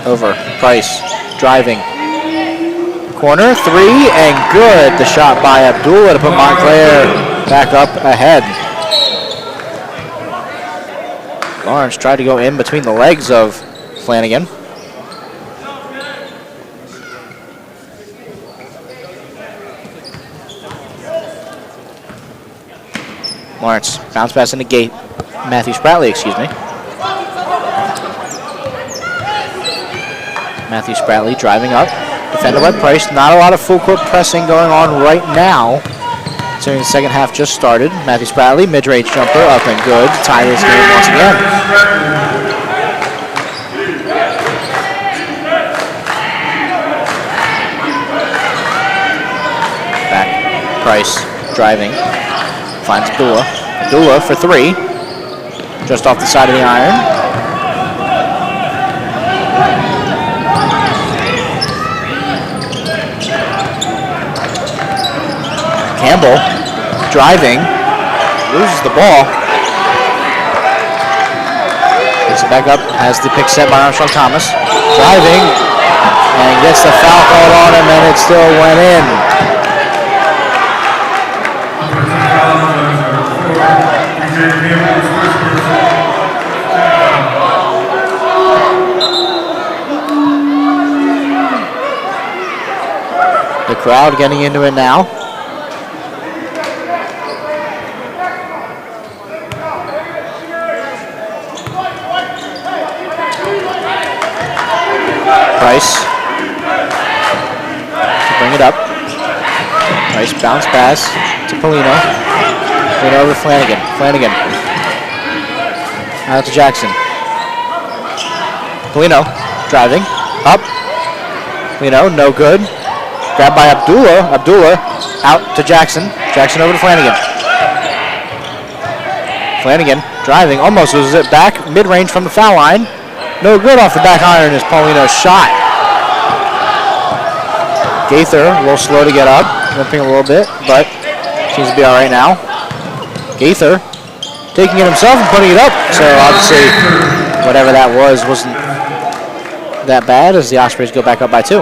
over. Price driving. Corner, 3, and good. The shot by Abdullah to put Montclair back up ahead. Lawrence tried to go in between the legs of Flanagan. Lawrence, bounce pass into Gate. Matthew Spratley, excuse me. Matthew Spratley driving up. Defended by Price. Not a lot of full court pressing going on right now. Considering the second half just started. Matthew Spratley, mid-range jumper, up and good. Tie this game once again. Back. Price driving. Finds Abdullah. Abdullah for 3. Just off the side of the iron. Campbell driving, loses the ball. Gets it back up, has the pick set by Armstrong Thomas. Driving, and gets the foul called on him, and it still went in. The crowd getting into it now. Price to bring it up. Price bounce pass to Polino. Polino over Flanagan. Flanagan out to Jackson. Polino driving up. Polino no good. Grabbed by Abdullah. Abdullah out to Jackson. Jackson over to Flanagan. Flanagan driving, almost loses it back mid-range from the foul line. No good off the back iron is Paulino's shot. Gaither a little slow to get up, limping a little bit, but seems to be all right now. Gaither taking it himself and putting it up. So obviously, whatever that was wasn't that bad as the Ospreys go back up by 2.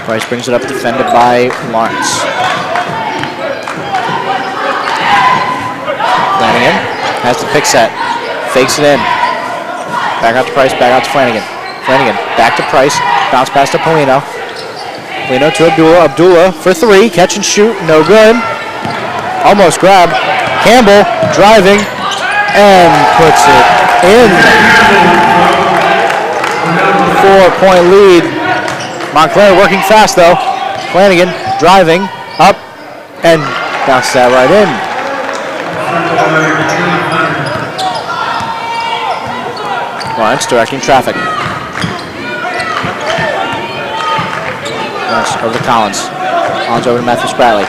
Price brings it up, defended by Lawrence. Flanagan has the pick set. Fakes it in. Back out to Price, back out to Flanagan. Flanagan back to Price. Bounce pass to Polino. Polino to Abdullah. Abdullah for three. Catch and shoot. No good. Almost grabbed. Campbell driving and puts it in. 4-point lead. Montclair working fast though. Flanagan driving up and bounces that right in. Lawrence directing traffic. Lawrence over to Collins. Collins over to Matthew Spratley.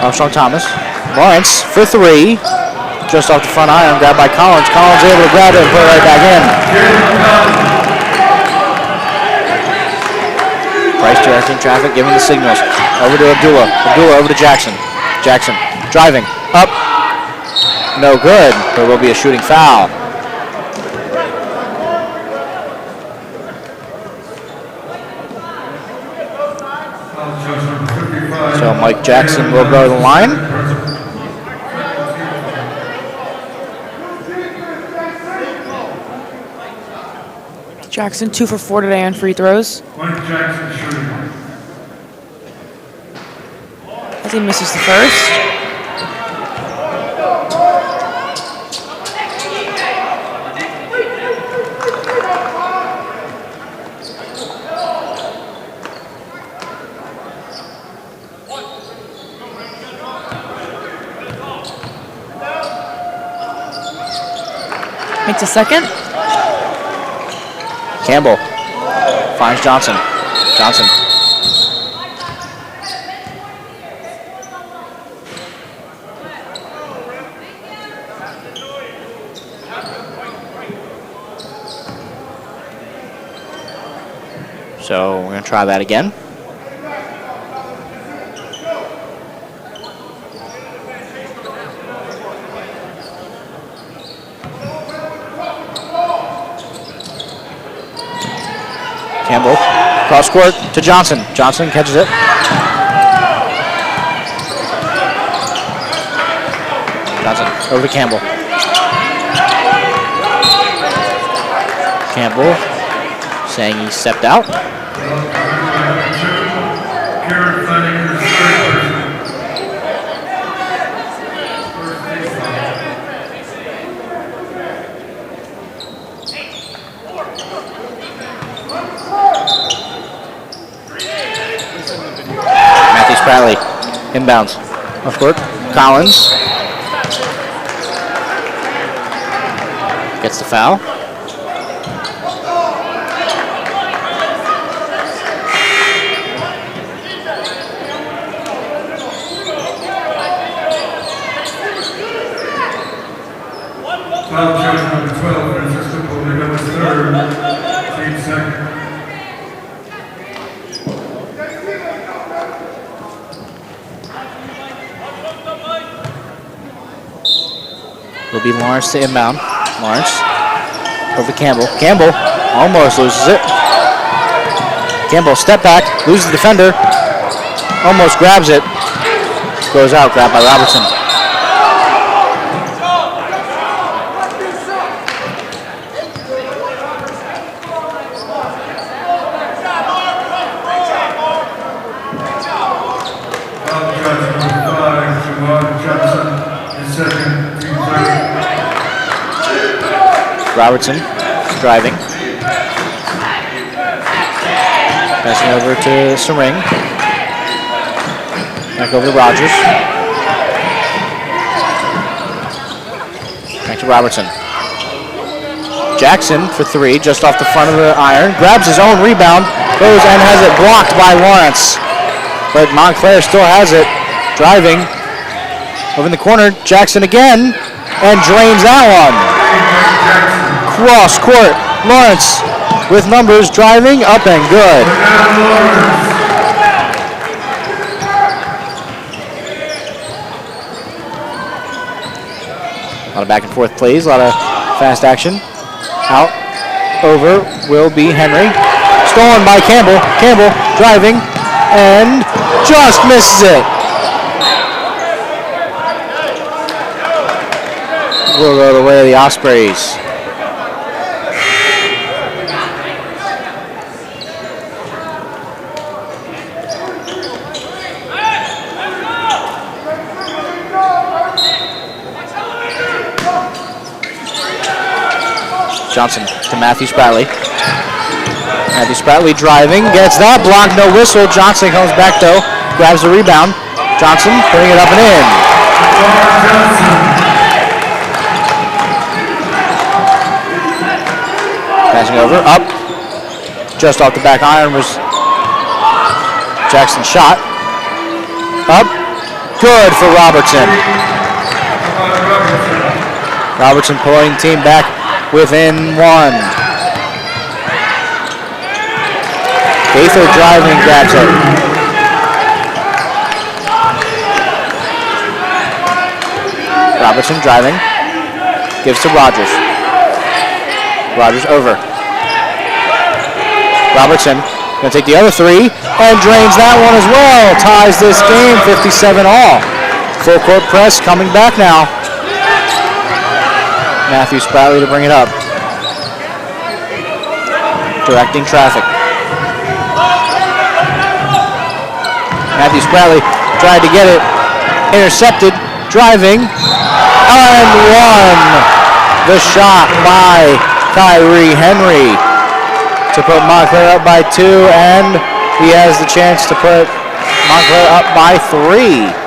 Armstrong Thomas. Lawrence for three. Just off the front iron, grabbed by Collins. Collins able to grab it and put it right back in. Price directing traffic, giving the signals. Over to Abdullah. Abdullah over to Jackson. Jackson driving up. No good. There will be a shooting foul. So Mike Jackson will go to the line. Jackson 2 for 4 today on free throws. Mike Jackson shooting. As he misses the first. Makes a second. Campbell finds Johnson. Johnson. So we're going to try that again. Campbell, cross court to Johnson. Johnson catches it. Johnson over to Campbell. Campbell saying he stepped out. Spratley inbounds. Off court. Collins gets the foul. Foul charge number 12, Francisco Polino is third. Team second. Will be Lawrence to inbound. Lawrence over to Campbell. Campbell almost loses it. Campbell step back, loses the defender, almost grabs it, goes out, grabbed by Robertson. Robertson driving. Passing over to Sering. Back over to Rogers. Back to Robertson. Jackson for three, just off the front of the iron. Grabs his own rebound, goes and has it blocked by Lawrence. But Montclair still has it. Driving. Over in the corner, Jackson again, and drains that one. Cross court, Lawrence with numbers, driving up and good. A lot of back and forth plays, a lot of fast action. Out over will be Henry. Stolen by Campbell. Campbell driving and just misses it. Will go the way of the Ospreys. Johnson to Matthew Spratley. Matthew Spratley driving, gets that block, no whistle. Johnson comes back though, grabs the rebound. Johnson putting it up and in. Passing over, up. Just off the back iron was Jackson's shot. Up, good for Robertson. Robertson pulling the team back within one. Gaither driving, grabs it. Robertson driving, gives to Rogers. Rogers over. Robertson gonna take the other three and drains that one as well. Ties this game 57 all. Full court press coming back now. Matthew Spratley to bring it up. Directing traffic. Matthew Spratley tried to get it. Intercepted. Driving. And won. The shot by Kyrie Henry to put Montclair up by 2, and he has the chance to put Montclair up by 3.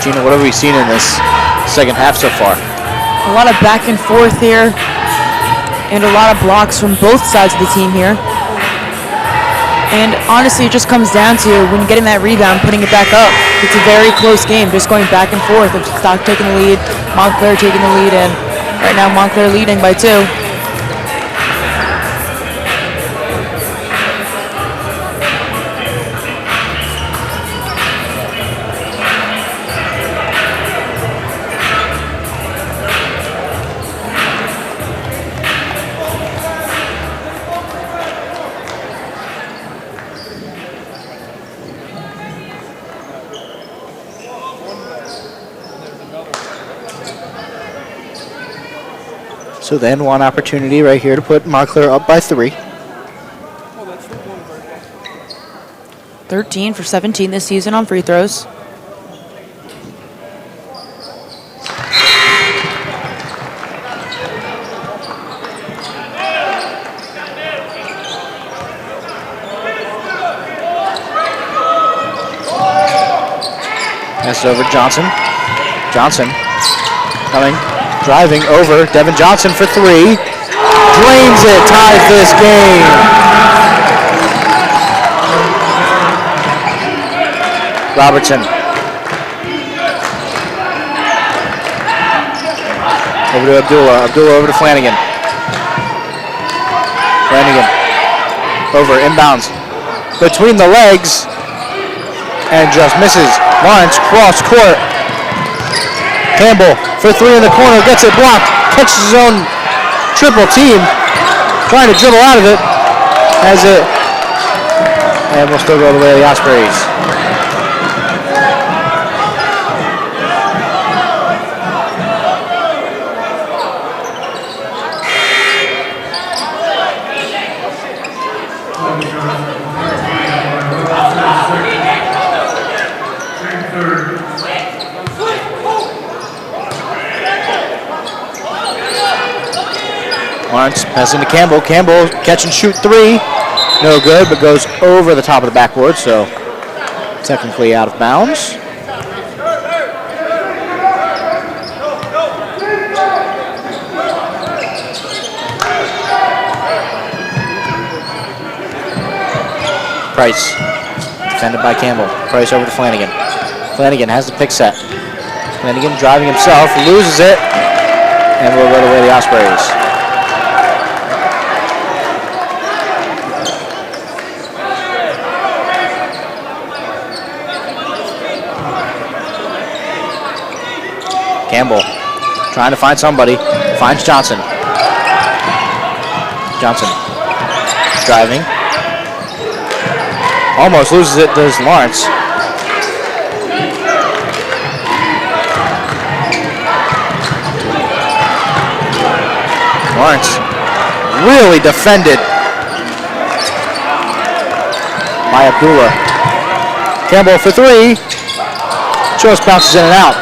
Gina, what have we seen in this second half so far? A lot of back and forth here, and a lot of blocks from both sides of the team here. And honestly, it just comes down to when getting that rebound, putting it back up. It's a very close game, just going back and forth. Stock taking the lead, Montclair taking the lead, and right now Montclair leading by 2. So then one opportunity right here to put Montclair up by 3. 13 for 17 this season on free throws. Pass it over to Johnson. Johnson coming. Driving over, Devin Johnson for 3. Drains it, ties this game. Robertson. Over to Abdullah. Abdullah over to Flanagan. Flanagan. Over, inbounds. Between the legs. And just misses. Lawrence cross court. Campbell for 3 in the corner, gets it blocked, catches his own triple team, trying to dribble out of it, has it, and will still go the way of the Ospreys. Lawrence passing to Campbell. Campbell catch and shoot 3. No good, but goes over the top of the backboard, so technically out of bounds. Price, defended by Campbell. Price over to Flanagan. Flanagan has the pick set. Flanagan driving himself, loses it, and will go the way of the Ospreys. Campbell trying to find somebody, finds Johnson. Johnson driving. Almost loses it, does Lawrence. Lawrence really defended by Abdullah. Campbell for three. Just bounces in and out.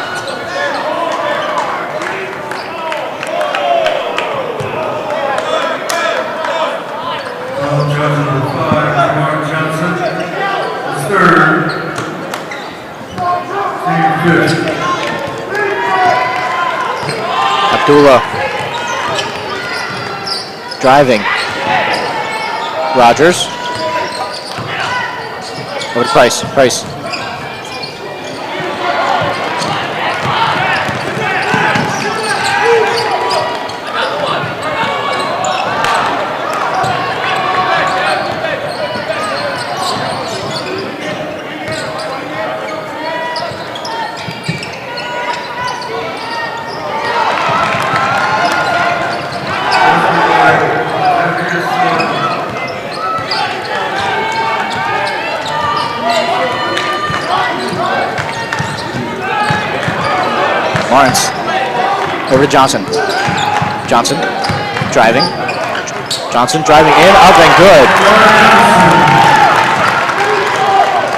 Abdullah driving. Rogers over to Price. Price. Lawrence over to Johnson. Johnson driving. Johnson driving in, up and good.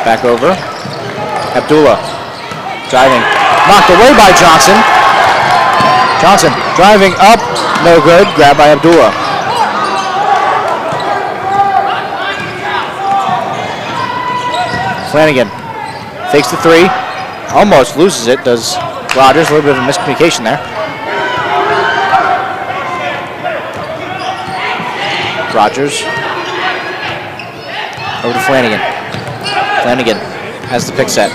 Back over. Abdullah driving. Knocked away by Johnson. Johnson driving up, no good. Grabbed by Abdullah. Flanagan fakes the three. Almost loses it, does Rogers. A little bit of a miscommunication there. Rogers over to Flanagan. Flanagan has the pick set.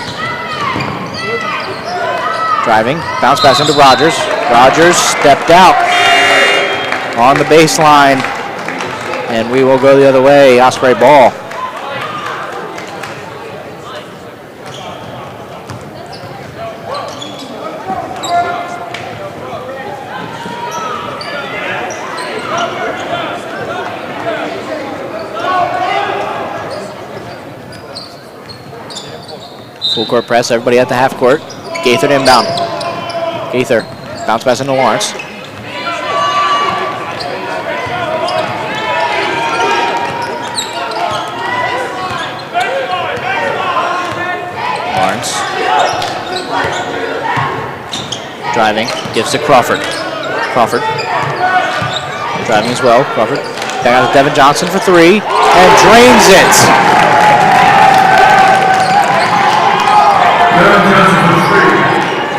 Driving, bounce pass into Rogers. Rogers stepped out on the baseline, and we will go the other way. Osprey ball. Full court press, everybody at the half court. Gaither inbound. Gaither, bounce pass into Lawrence. Lawrence. Driving, gives to Crawford. Crawford. Driving as well, Crawford. Back out to Devin Johnson for three, and drains it.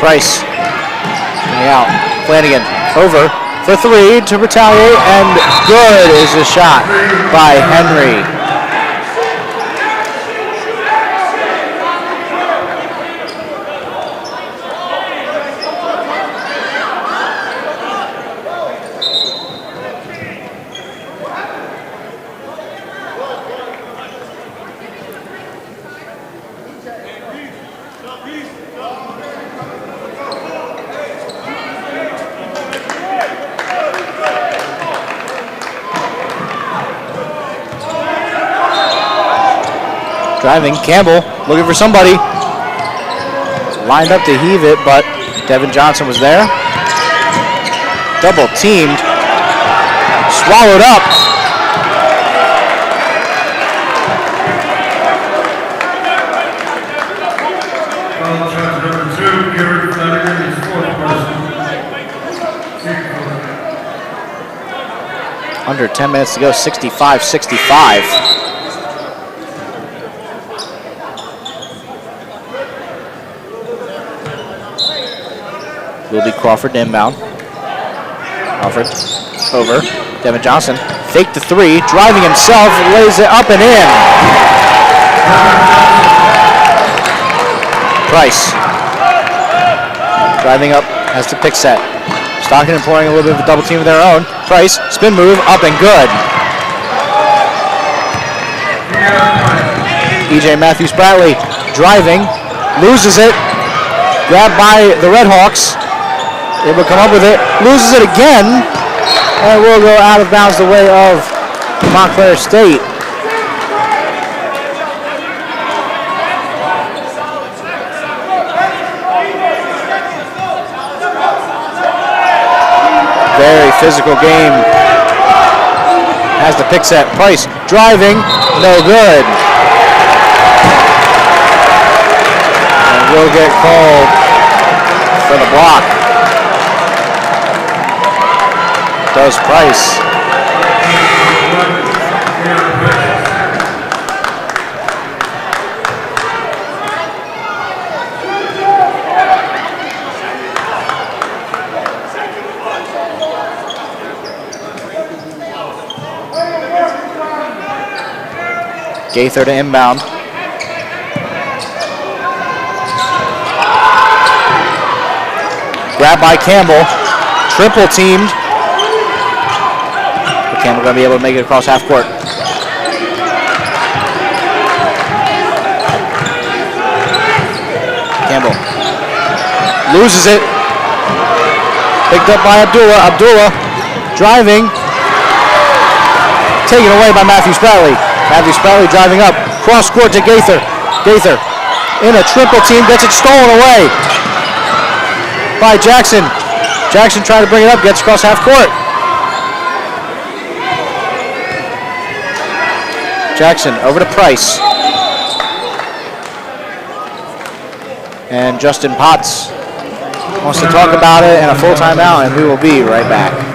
Price coming out. Flanagan over for three to retaliate, and good is the shot by Henry. Driving, Campbell looking for somebody. Lined up to heave it, but Devin Johnson was there. Double teamed. Swallowed up. Under 10 minutes to go, 65-65. Will be Crawford inbound. Crawford over. Devin Johnson faked the three, driving himself, lays it up and in. Price. Driving up has to pick set. Stockton employing a little bit of a double team of their own. Price, spin move, up and good. EJ Matthews-Bradley driving, loses it. Grabbed by the Red Hawks. Able to come up with it, loses it again, and will go out of bounds the way of Montclair State. Very physical game. Has the pick set. Price driving, no good. And will get called for the block. Does Price. Gaither to inbound. Grabbed by Campbell. Triple teamed. But Campbell going to be able to make it across half court. Campbell loses it. Picked up by Abdullah. Abdullah driving. Taken away by Matthews-Bradley. Matthews-Bradley driving up, cross court to Gaither. Gaither in a triple team, gets it stolen away by Jackson. Jackson trying to bring it up, gets across half court. Jackson over to Price. And Justin Potts wants to talk about it and a full timeout, and we will be right back.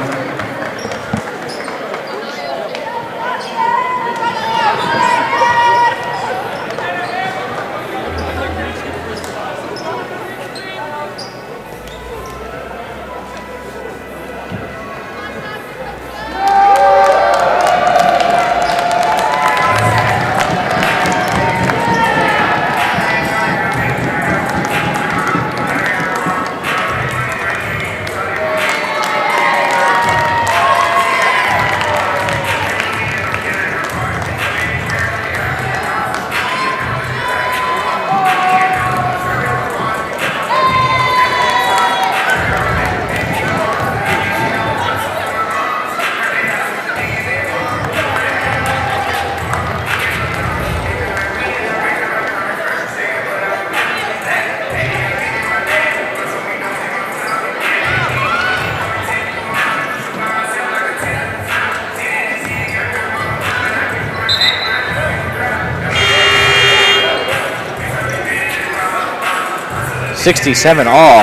.67 all.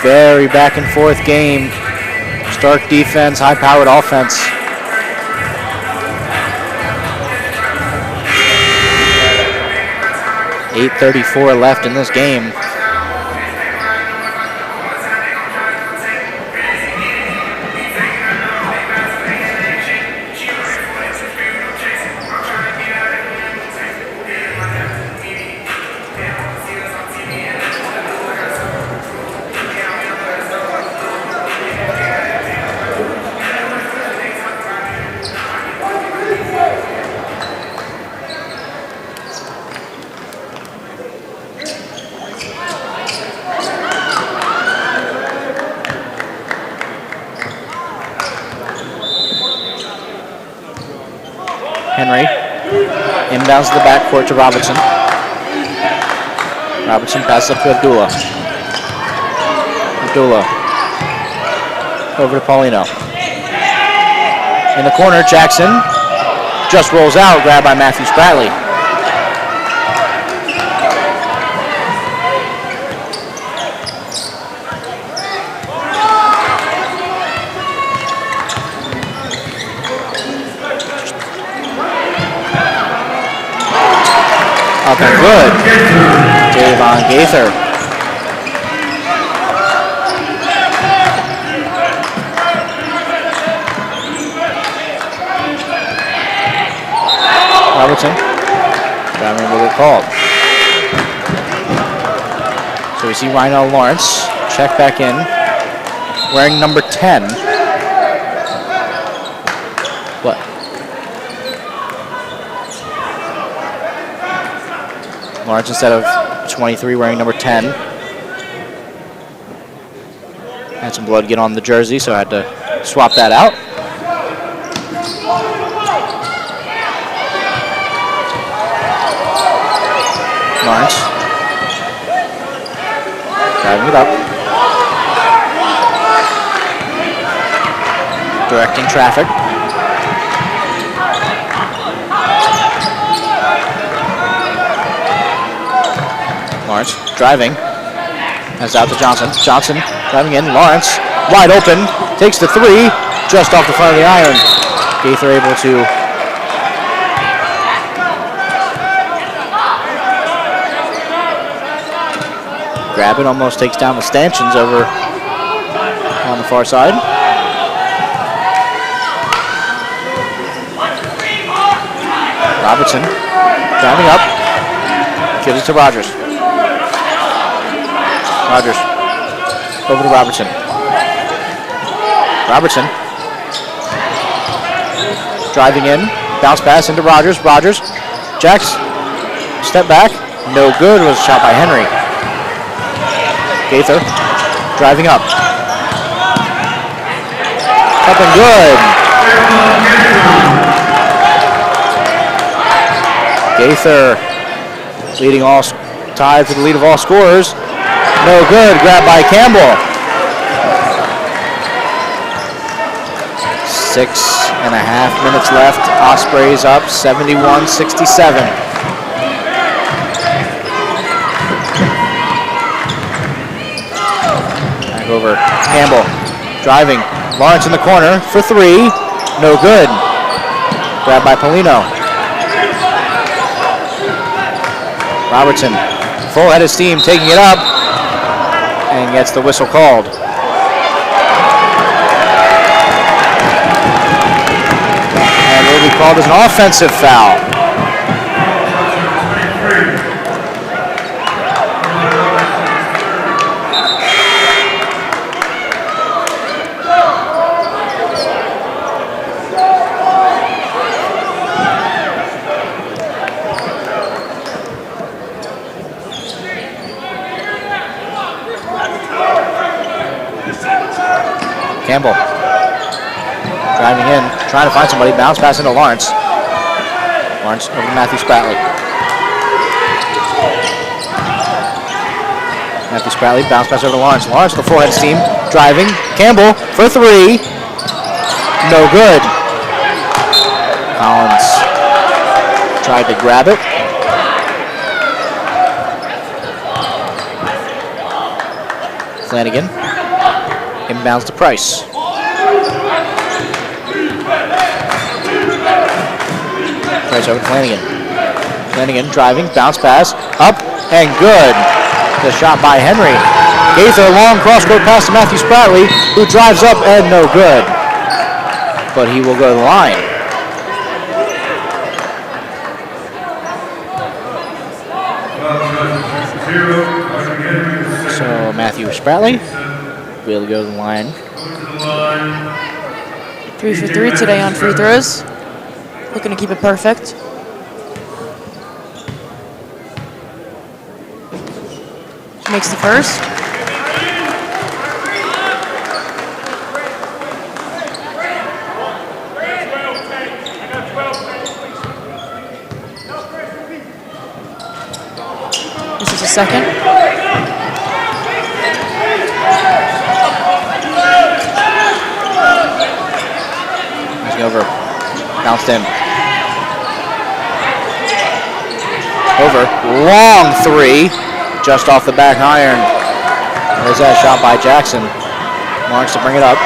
Very back and forth game. Stark defense, high-powered offense. .834 left in this game. Henry inbounds to the backcourt to Robertson. Robertson passes up to Abdullah. Abdullah over to Paulino. In the corner, Jackson just rolls out, grabbed by Matthews-Bradley. Up and good. Davon Gaither. Robertson Traveling will get called. So we see Rhino Lawrence check back in, wearing number 10. What? Lawrence instead of 23 wearing number 10. Had some blood get on the jersey, so I had to swap that out. Lawrence. Driving it up. Directing traffic. Lawrence driving. That's out to Johnson. Johnson driving in. Lawrence wide open. Takes the three. Just off the front of the iron. Gaither able to grab it. Almost takes down the stanchions over on the far side. Robertson driving up. Gives it to Rogers. Rogers over to Robertson. Robertson driving in. Bounce pass into Rogers. Rogers. Jacks. Step back. No good. Was shot by Henry. Gaither driving up. Up and good. Gaither leading all, tied for the lead of all scorers. No good. Grabbed by Campbell. 6.5 minutes left. Ospreys up 71-67. Back over. Campbell driving. Lawrence in the corner for three. No good. Grabbed by Polino. Robertson, full head of steam, taking it up, and gets the whistle called. And it will be called as an offensive foul. Campbell driving in, trying to find somebody. Bounce pass into Lawrence. Lawrence over to Matthew Spratley. Matthew Spratley, bounce pass over to Lawrence. Lawrence with the full head of steam, driving. Campbell for three. No good. Collins tried to grab it. Flanagan. Inbounds to Price. Price over to Flanagan. Flanagan driving, bounce pass, up and good. The shot by Henry. Gaither, long cross-court pass to Matthew Spratley, who drives up and no good. But he will go to the line. So Matthew Spratley will go to the line. 3 for 3 today on free throws. Looking to keep it perfect. Makes the first. This is a second. Over, bounced in. Over, long three, just off the back iron. There's that shot by Jackson. Lawrence to bring it up.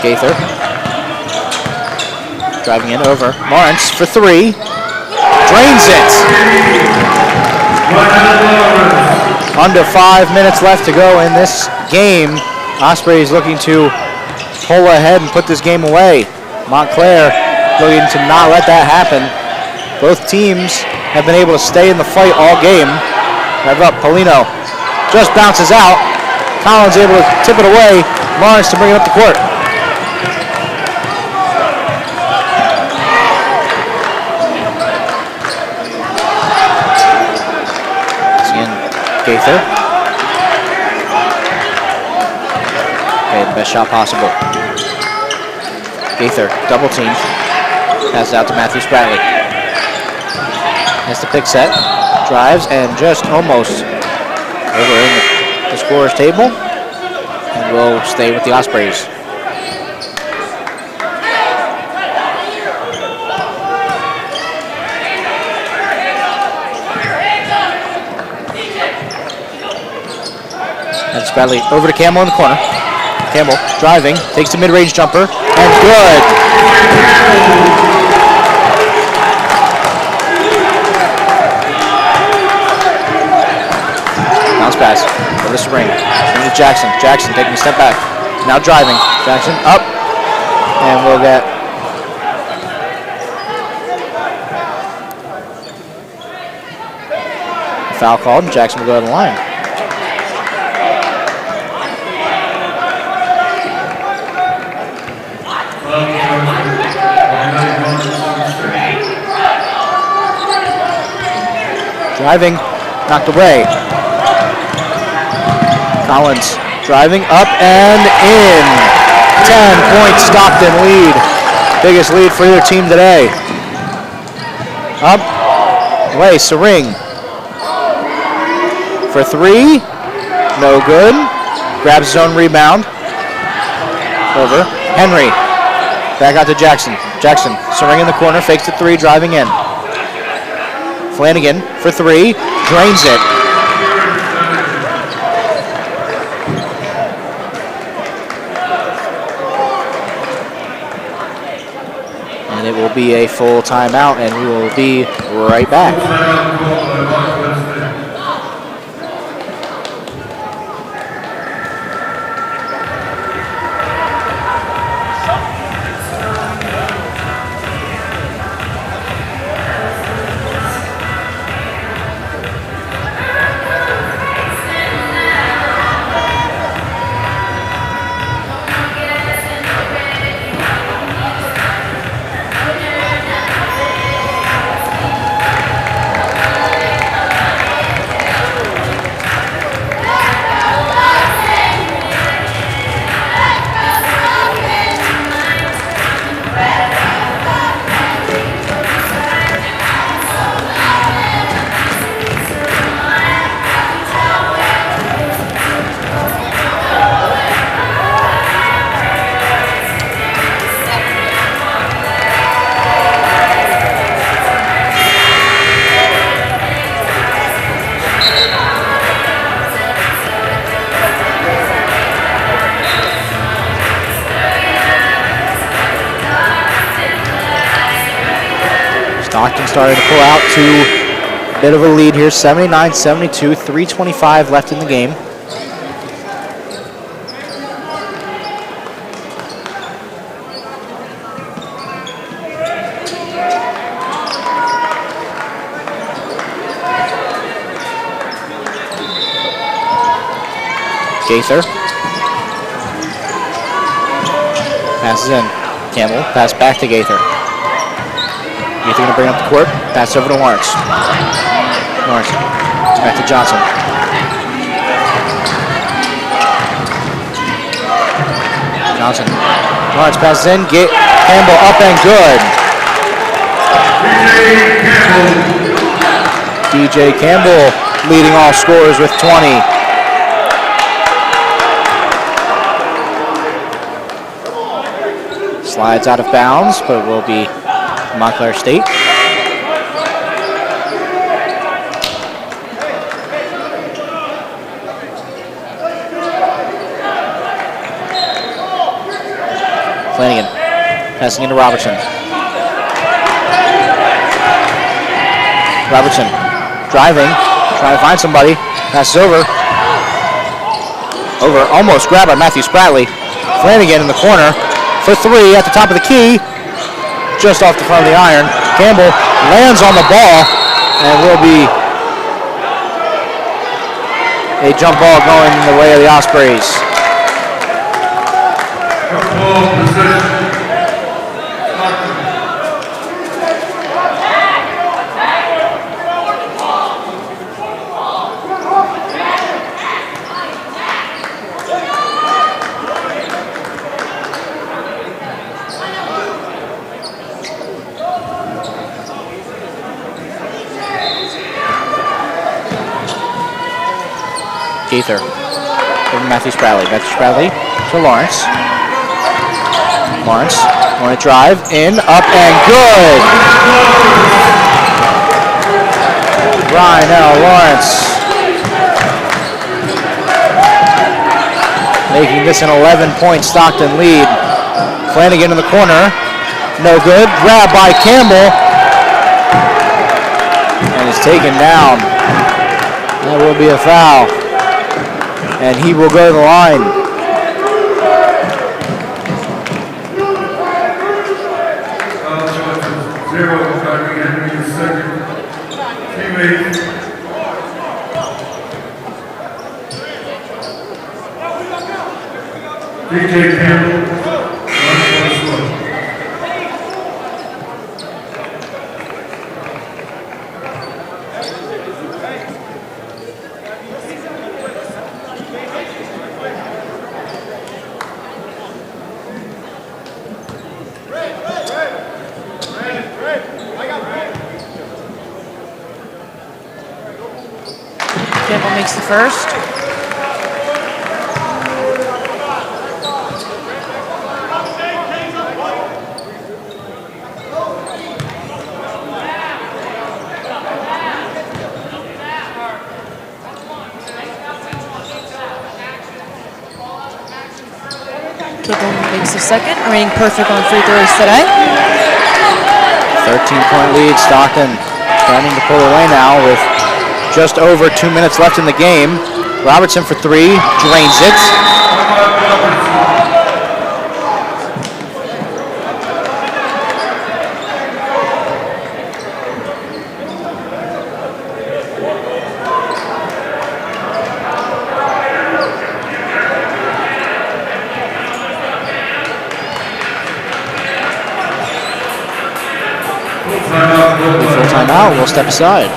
Gaither. Driving in over. Lawrence for three. Drains it. Under 5 minutes left to go in this game. Ospreys looking to pull ahead and put this game away. Montclair looking to not let that happen. Both teams have been able to stay in the fight all game. Rev up, Polino just bounces out. Collins able to tip it away. Lawrence to bring it up the court. Gaither. Okay, the best shot possible. Gaither, double team. Passes out to Matthew Spratley. Has the pick set. Drives and just almost over in the scorer's table. And will stay with the Ospreys. And Spratley over to Campbell in the corner. Campbell driving, takes the mid-range jumper, and good. Bounce pass over to Spring. Spring to Jackson. Jackson taking a step back. Now driving. Jackson up, and we'll get a foul called, and Jackson will go to the line. Driving, knocked away. Collins driving up and in. 10-point Stockton lead. Biggest lead for either team today. Up, away, Sering. For three, no good. Grabs his own rebound. Over, Henry. Back out to Jackson. Jackson, Sering in the corner, fakes the three, driving in. Flanagan for three, drains it. And it will be a full timeout, and we will be right back. Stockton starting to pull out to a bit of a lead here, 79-72, 3:25 left in the game. Gaither. Passes in. Campbell, pass back to Gaither. Gaither going to bring up the court. Pass over to Lawrence. Lawrence. Back to Johnson. Johnson. Lawrence passes in. Campbell up and good. DJ Campbell leading all scorers with 20. Slides out of bounds, but it will be Montclair State. Flanagan passing into Robertson. Robertson driving, trying to find somebody. Passes over. Almost grabbed by Matthew Spratley. Flanagan in the corner for three at the top of the key. Just off the front of the iron. Campbell lands on the ball and will be a jump ball going in the way of the Ospreys. Ball possession. Gaither over Matthew Spratley. Matthew Spratley to Lawrence. Lawrence on a drive, in, up, and good. Ryan Lawrence making this an 11-point Stockton lead. Flanagan in the corner, no good. Grab by Campbell, and is taken down. That will be a foul, and he will go to the line. DJ Campbell, Campbell makes the first. Campbell makes the second, remaining perfect on free throws today. 13-point lead, Stockton starting to pull away now with just over 2 minutes left in the game. Robertson for three, drains it. Full timeout, we'll step aside.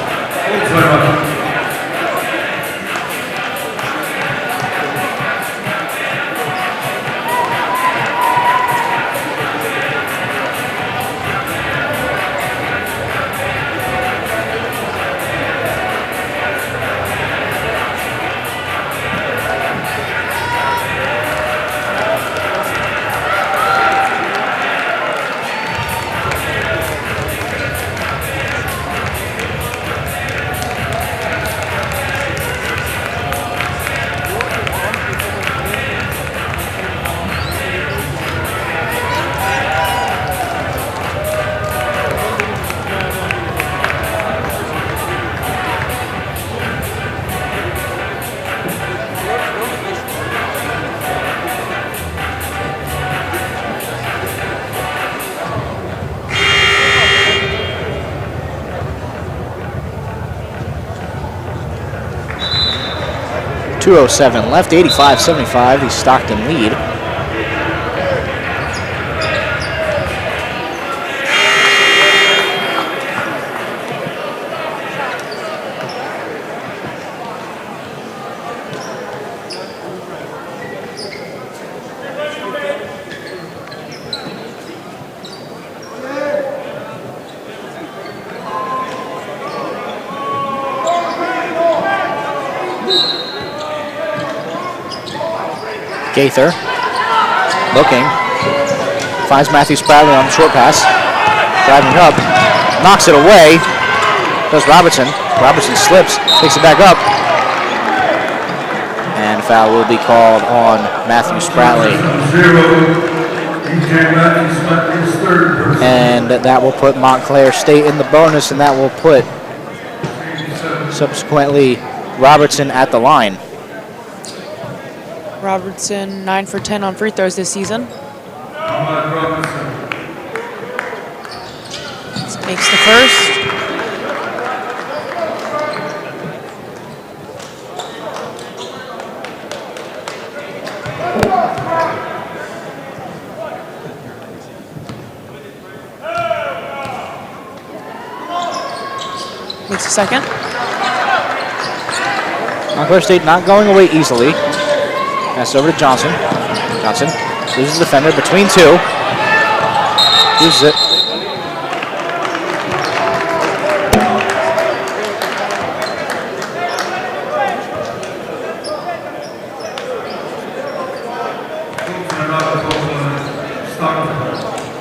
.207 left, 85-75, the Stockton lead. Gaither looking, finds Matthew Spratley on the short pass, driving up, knocks it away, does Robertson. Robertson slips, takes it back up, and foul will be called on Matthew Spratley. And that will put Montclair State in the bonus, and that will put subsequently Robertson at the line. Robertson 9 for 10 on free throws this season. Makes the first. Makes the second. Montclair State not going away easily. Pass over to Johnson. Johnson loses the defender between two. Loses it.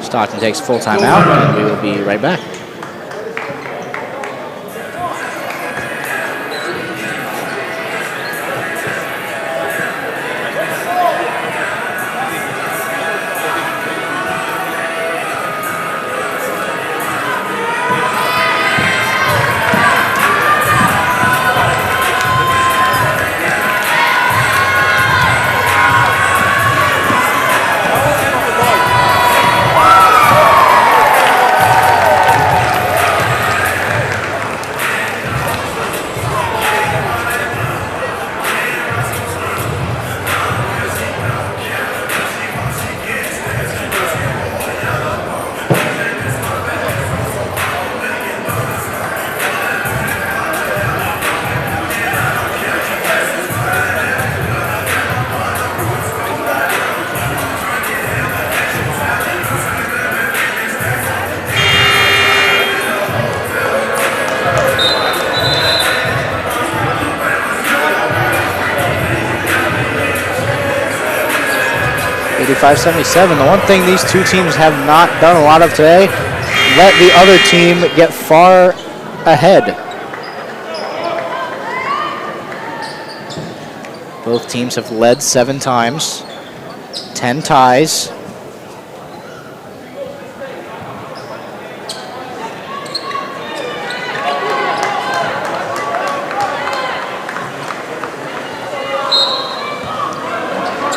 Stockton takes full timeout, and we will be right back. .77. The one thing these two teams have not done a lot of today, let the other team get far ahead. Both teams have led 7 times, 10 ties.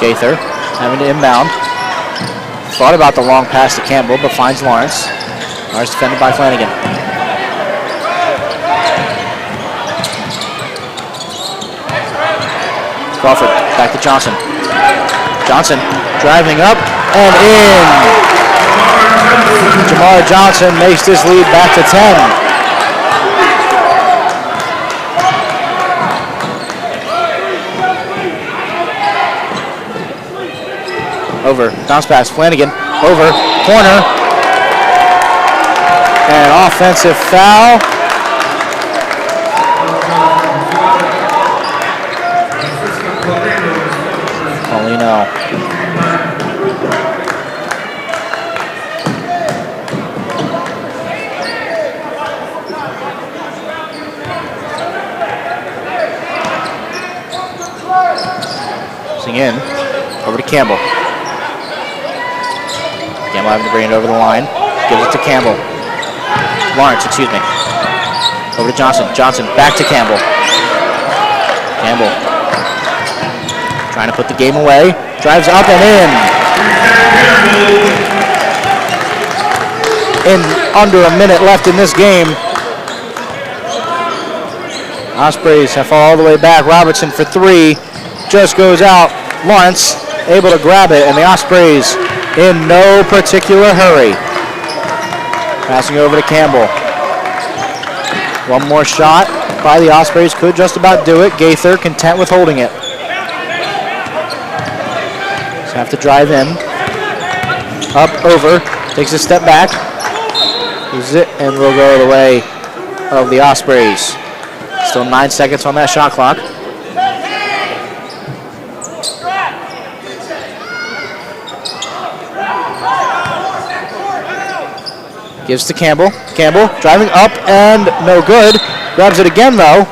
Gaither having to inbound. Thought about the long pass to Campbell, but finds Lawrence. Lawrence defended by Flanagan. Crawford back to Johnson. Johnson driving up and in. Jamar Johnson makes this lead back to 10. Over, bounce pass, Flanagan, over, corner, and offensive foul. Paulino. Sing in, over to Campbell. Campbell having to bring it over the line. Gives it to Campbell. Lawrence, excuse me. Over to Johnson. Johnson back to Campbell. Campbell trying to put the game away. Drives up and in. In under a minute left in this game. Ospreys have fallen all the way back. Robertson for 3. Just goes out. Lawrence able to grab it, and the Ospreys in no particular hurry. Passing over to Campbell. One more shot by the Ospreys could just about do it. Gaither content with holding it. So have to drive in. Up, over, takes a step back. Loses it, and will go the way of the Ospreys. Still 9 seconds on that shot clock. Gives to Campbell. Campbell driving up and no good. Grabs it again though.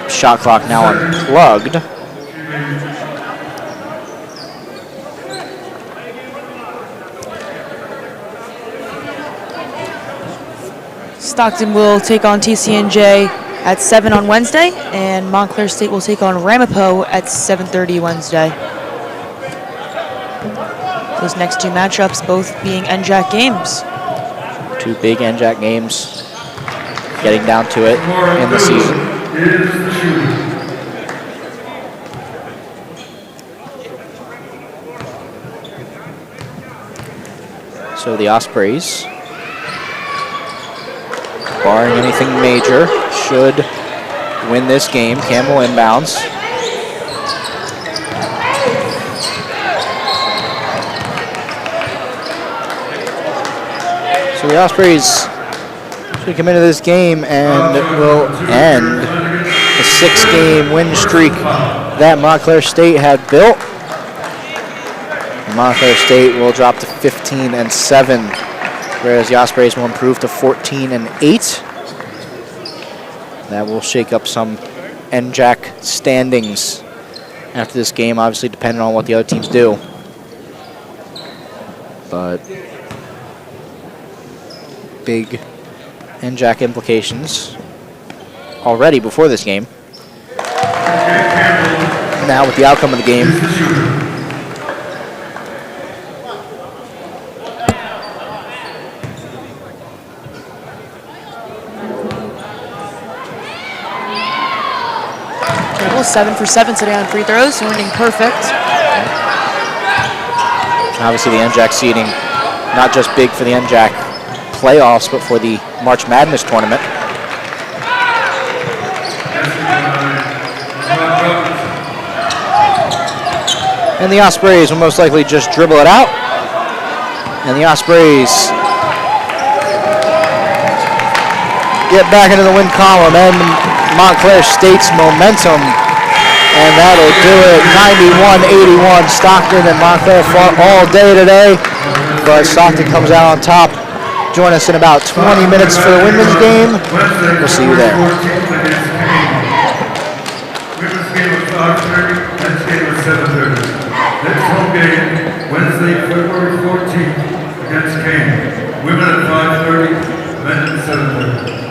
Shot clock now unplugged. Stockton will take on TCNJ at 7 on Wednesday, and Montclair State will take on Ramapo at 7:30 Wednesday. Those next two matchups both being NJAC games. Two big NJAC games, getting down to it in the season. So the Ospreys, barring anything major, should win this game. Campbell inbounds. So the Ospreys should come into this game and will end the 6-game win streak that Montclair State had built. Montclair State will drop to 15-7, whereas the Ospreys will improve to 14-8. That will shake up some NJAC standings after this game, obviously depending on what the other teams do. But big NJAC implications already before this game. Now with the outcome of the game, Campbell 7 for 7 today on free throws, winning perfect. obviously the NJAC seeding, not just big for the NJAC playoffs, but for the March Madness tournament. And the Ospreys will most likely just dribble it out. And the Ospreys get back into the win column and Montclair State's momentum. And that'll do it. 91-81. Stockton and Montclair fought all day today, but Stockton comes out on top. Join us in about 20 minutes for the women's game. We'll see you there. Women's game at 5:30, men's game at 7:30. Next home game, Wednesday, February 14th against Kane. Women at 5:30, men at 7:30.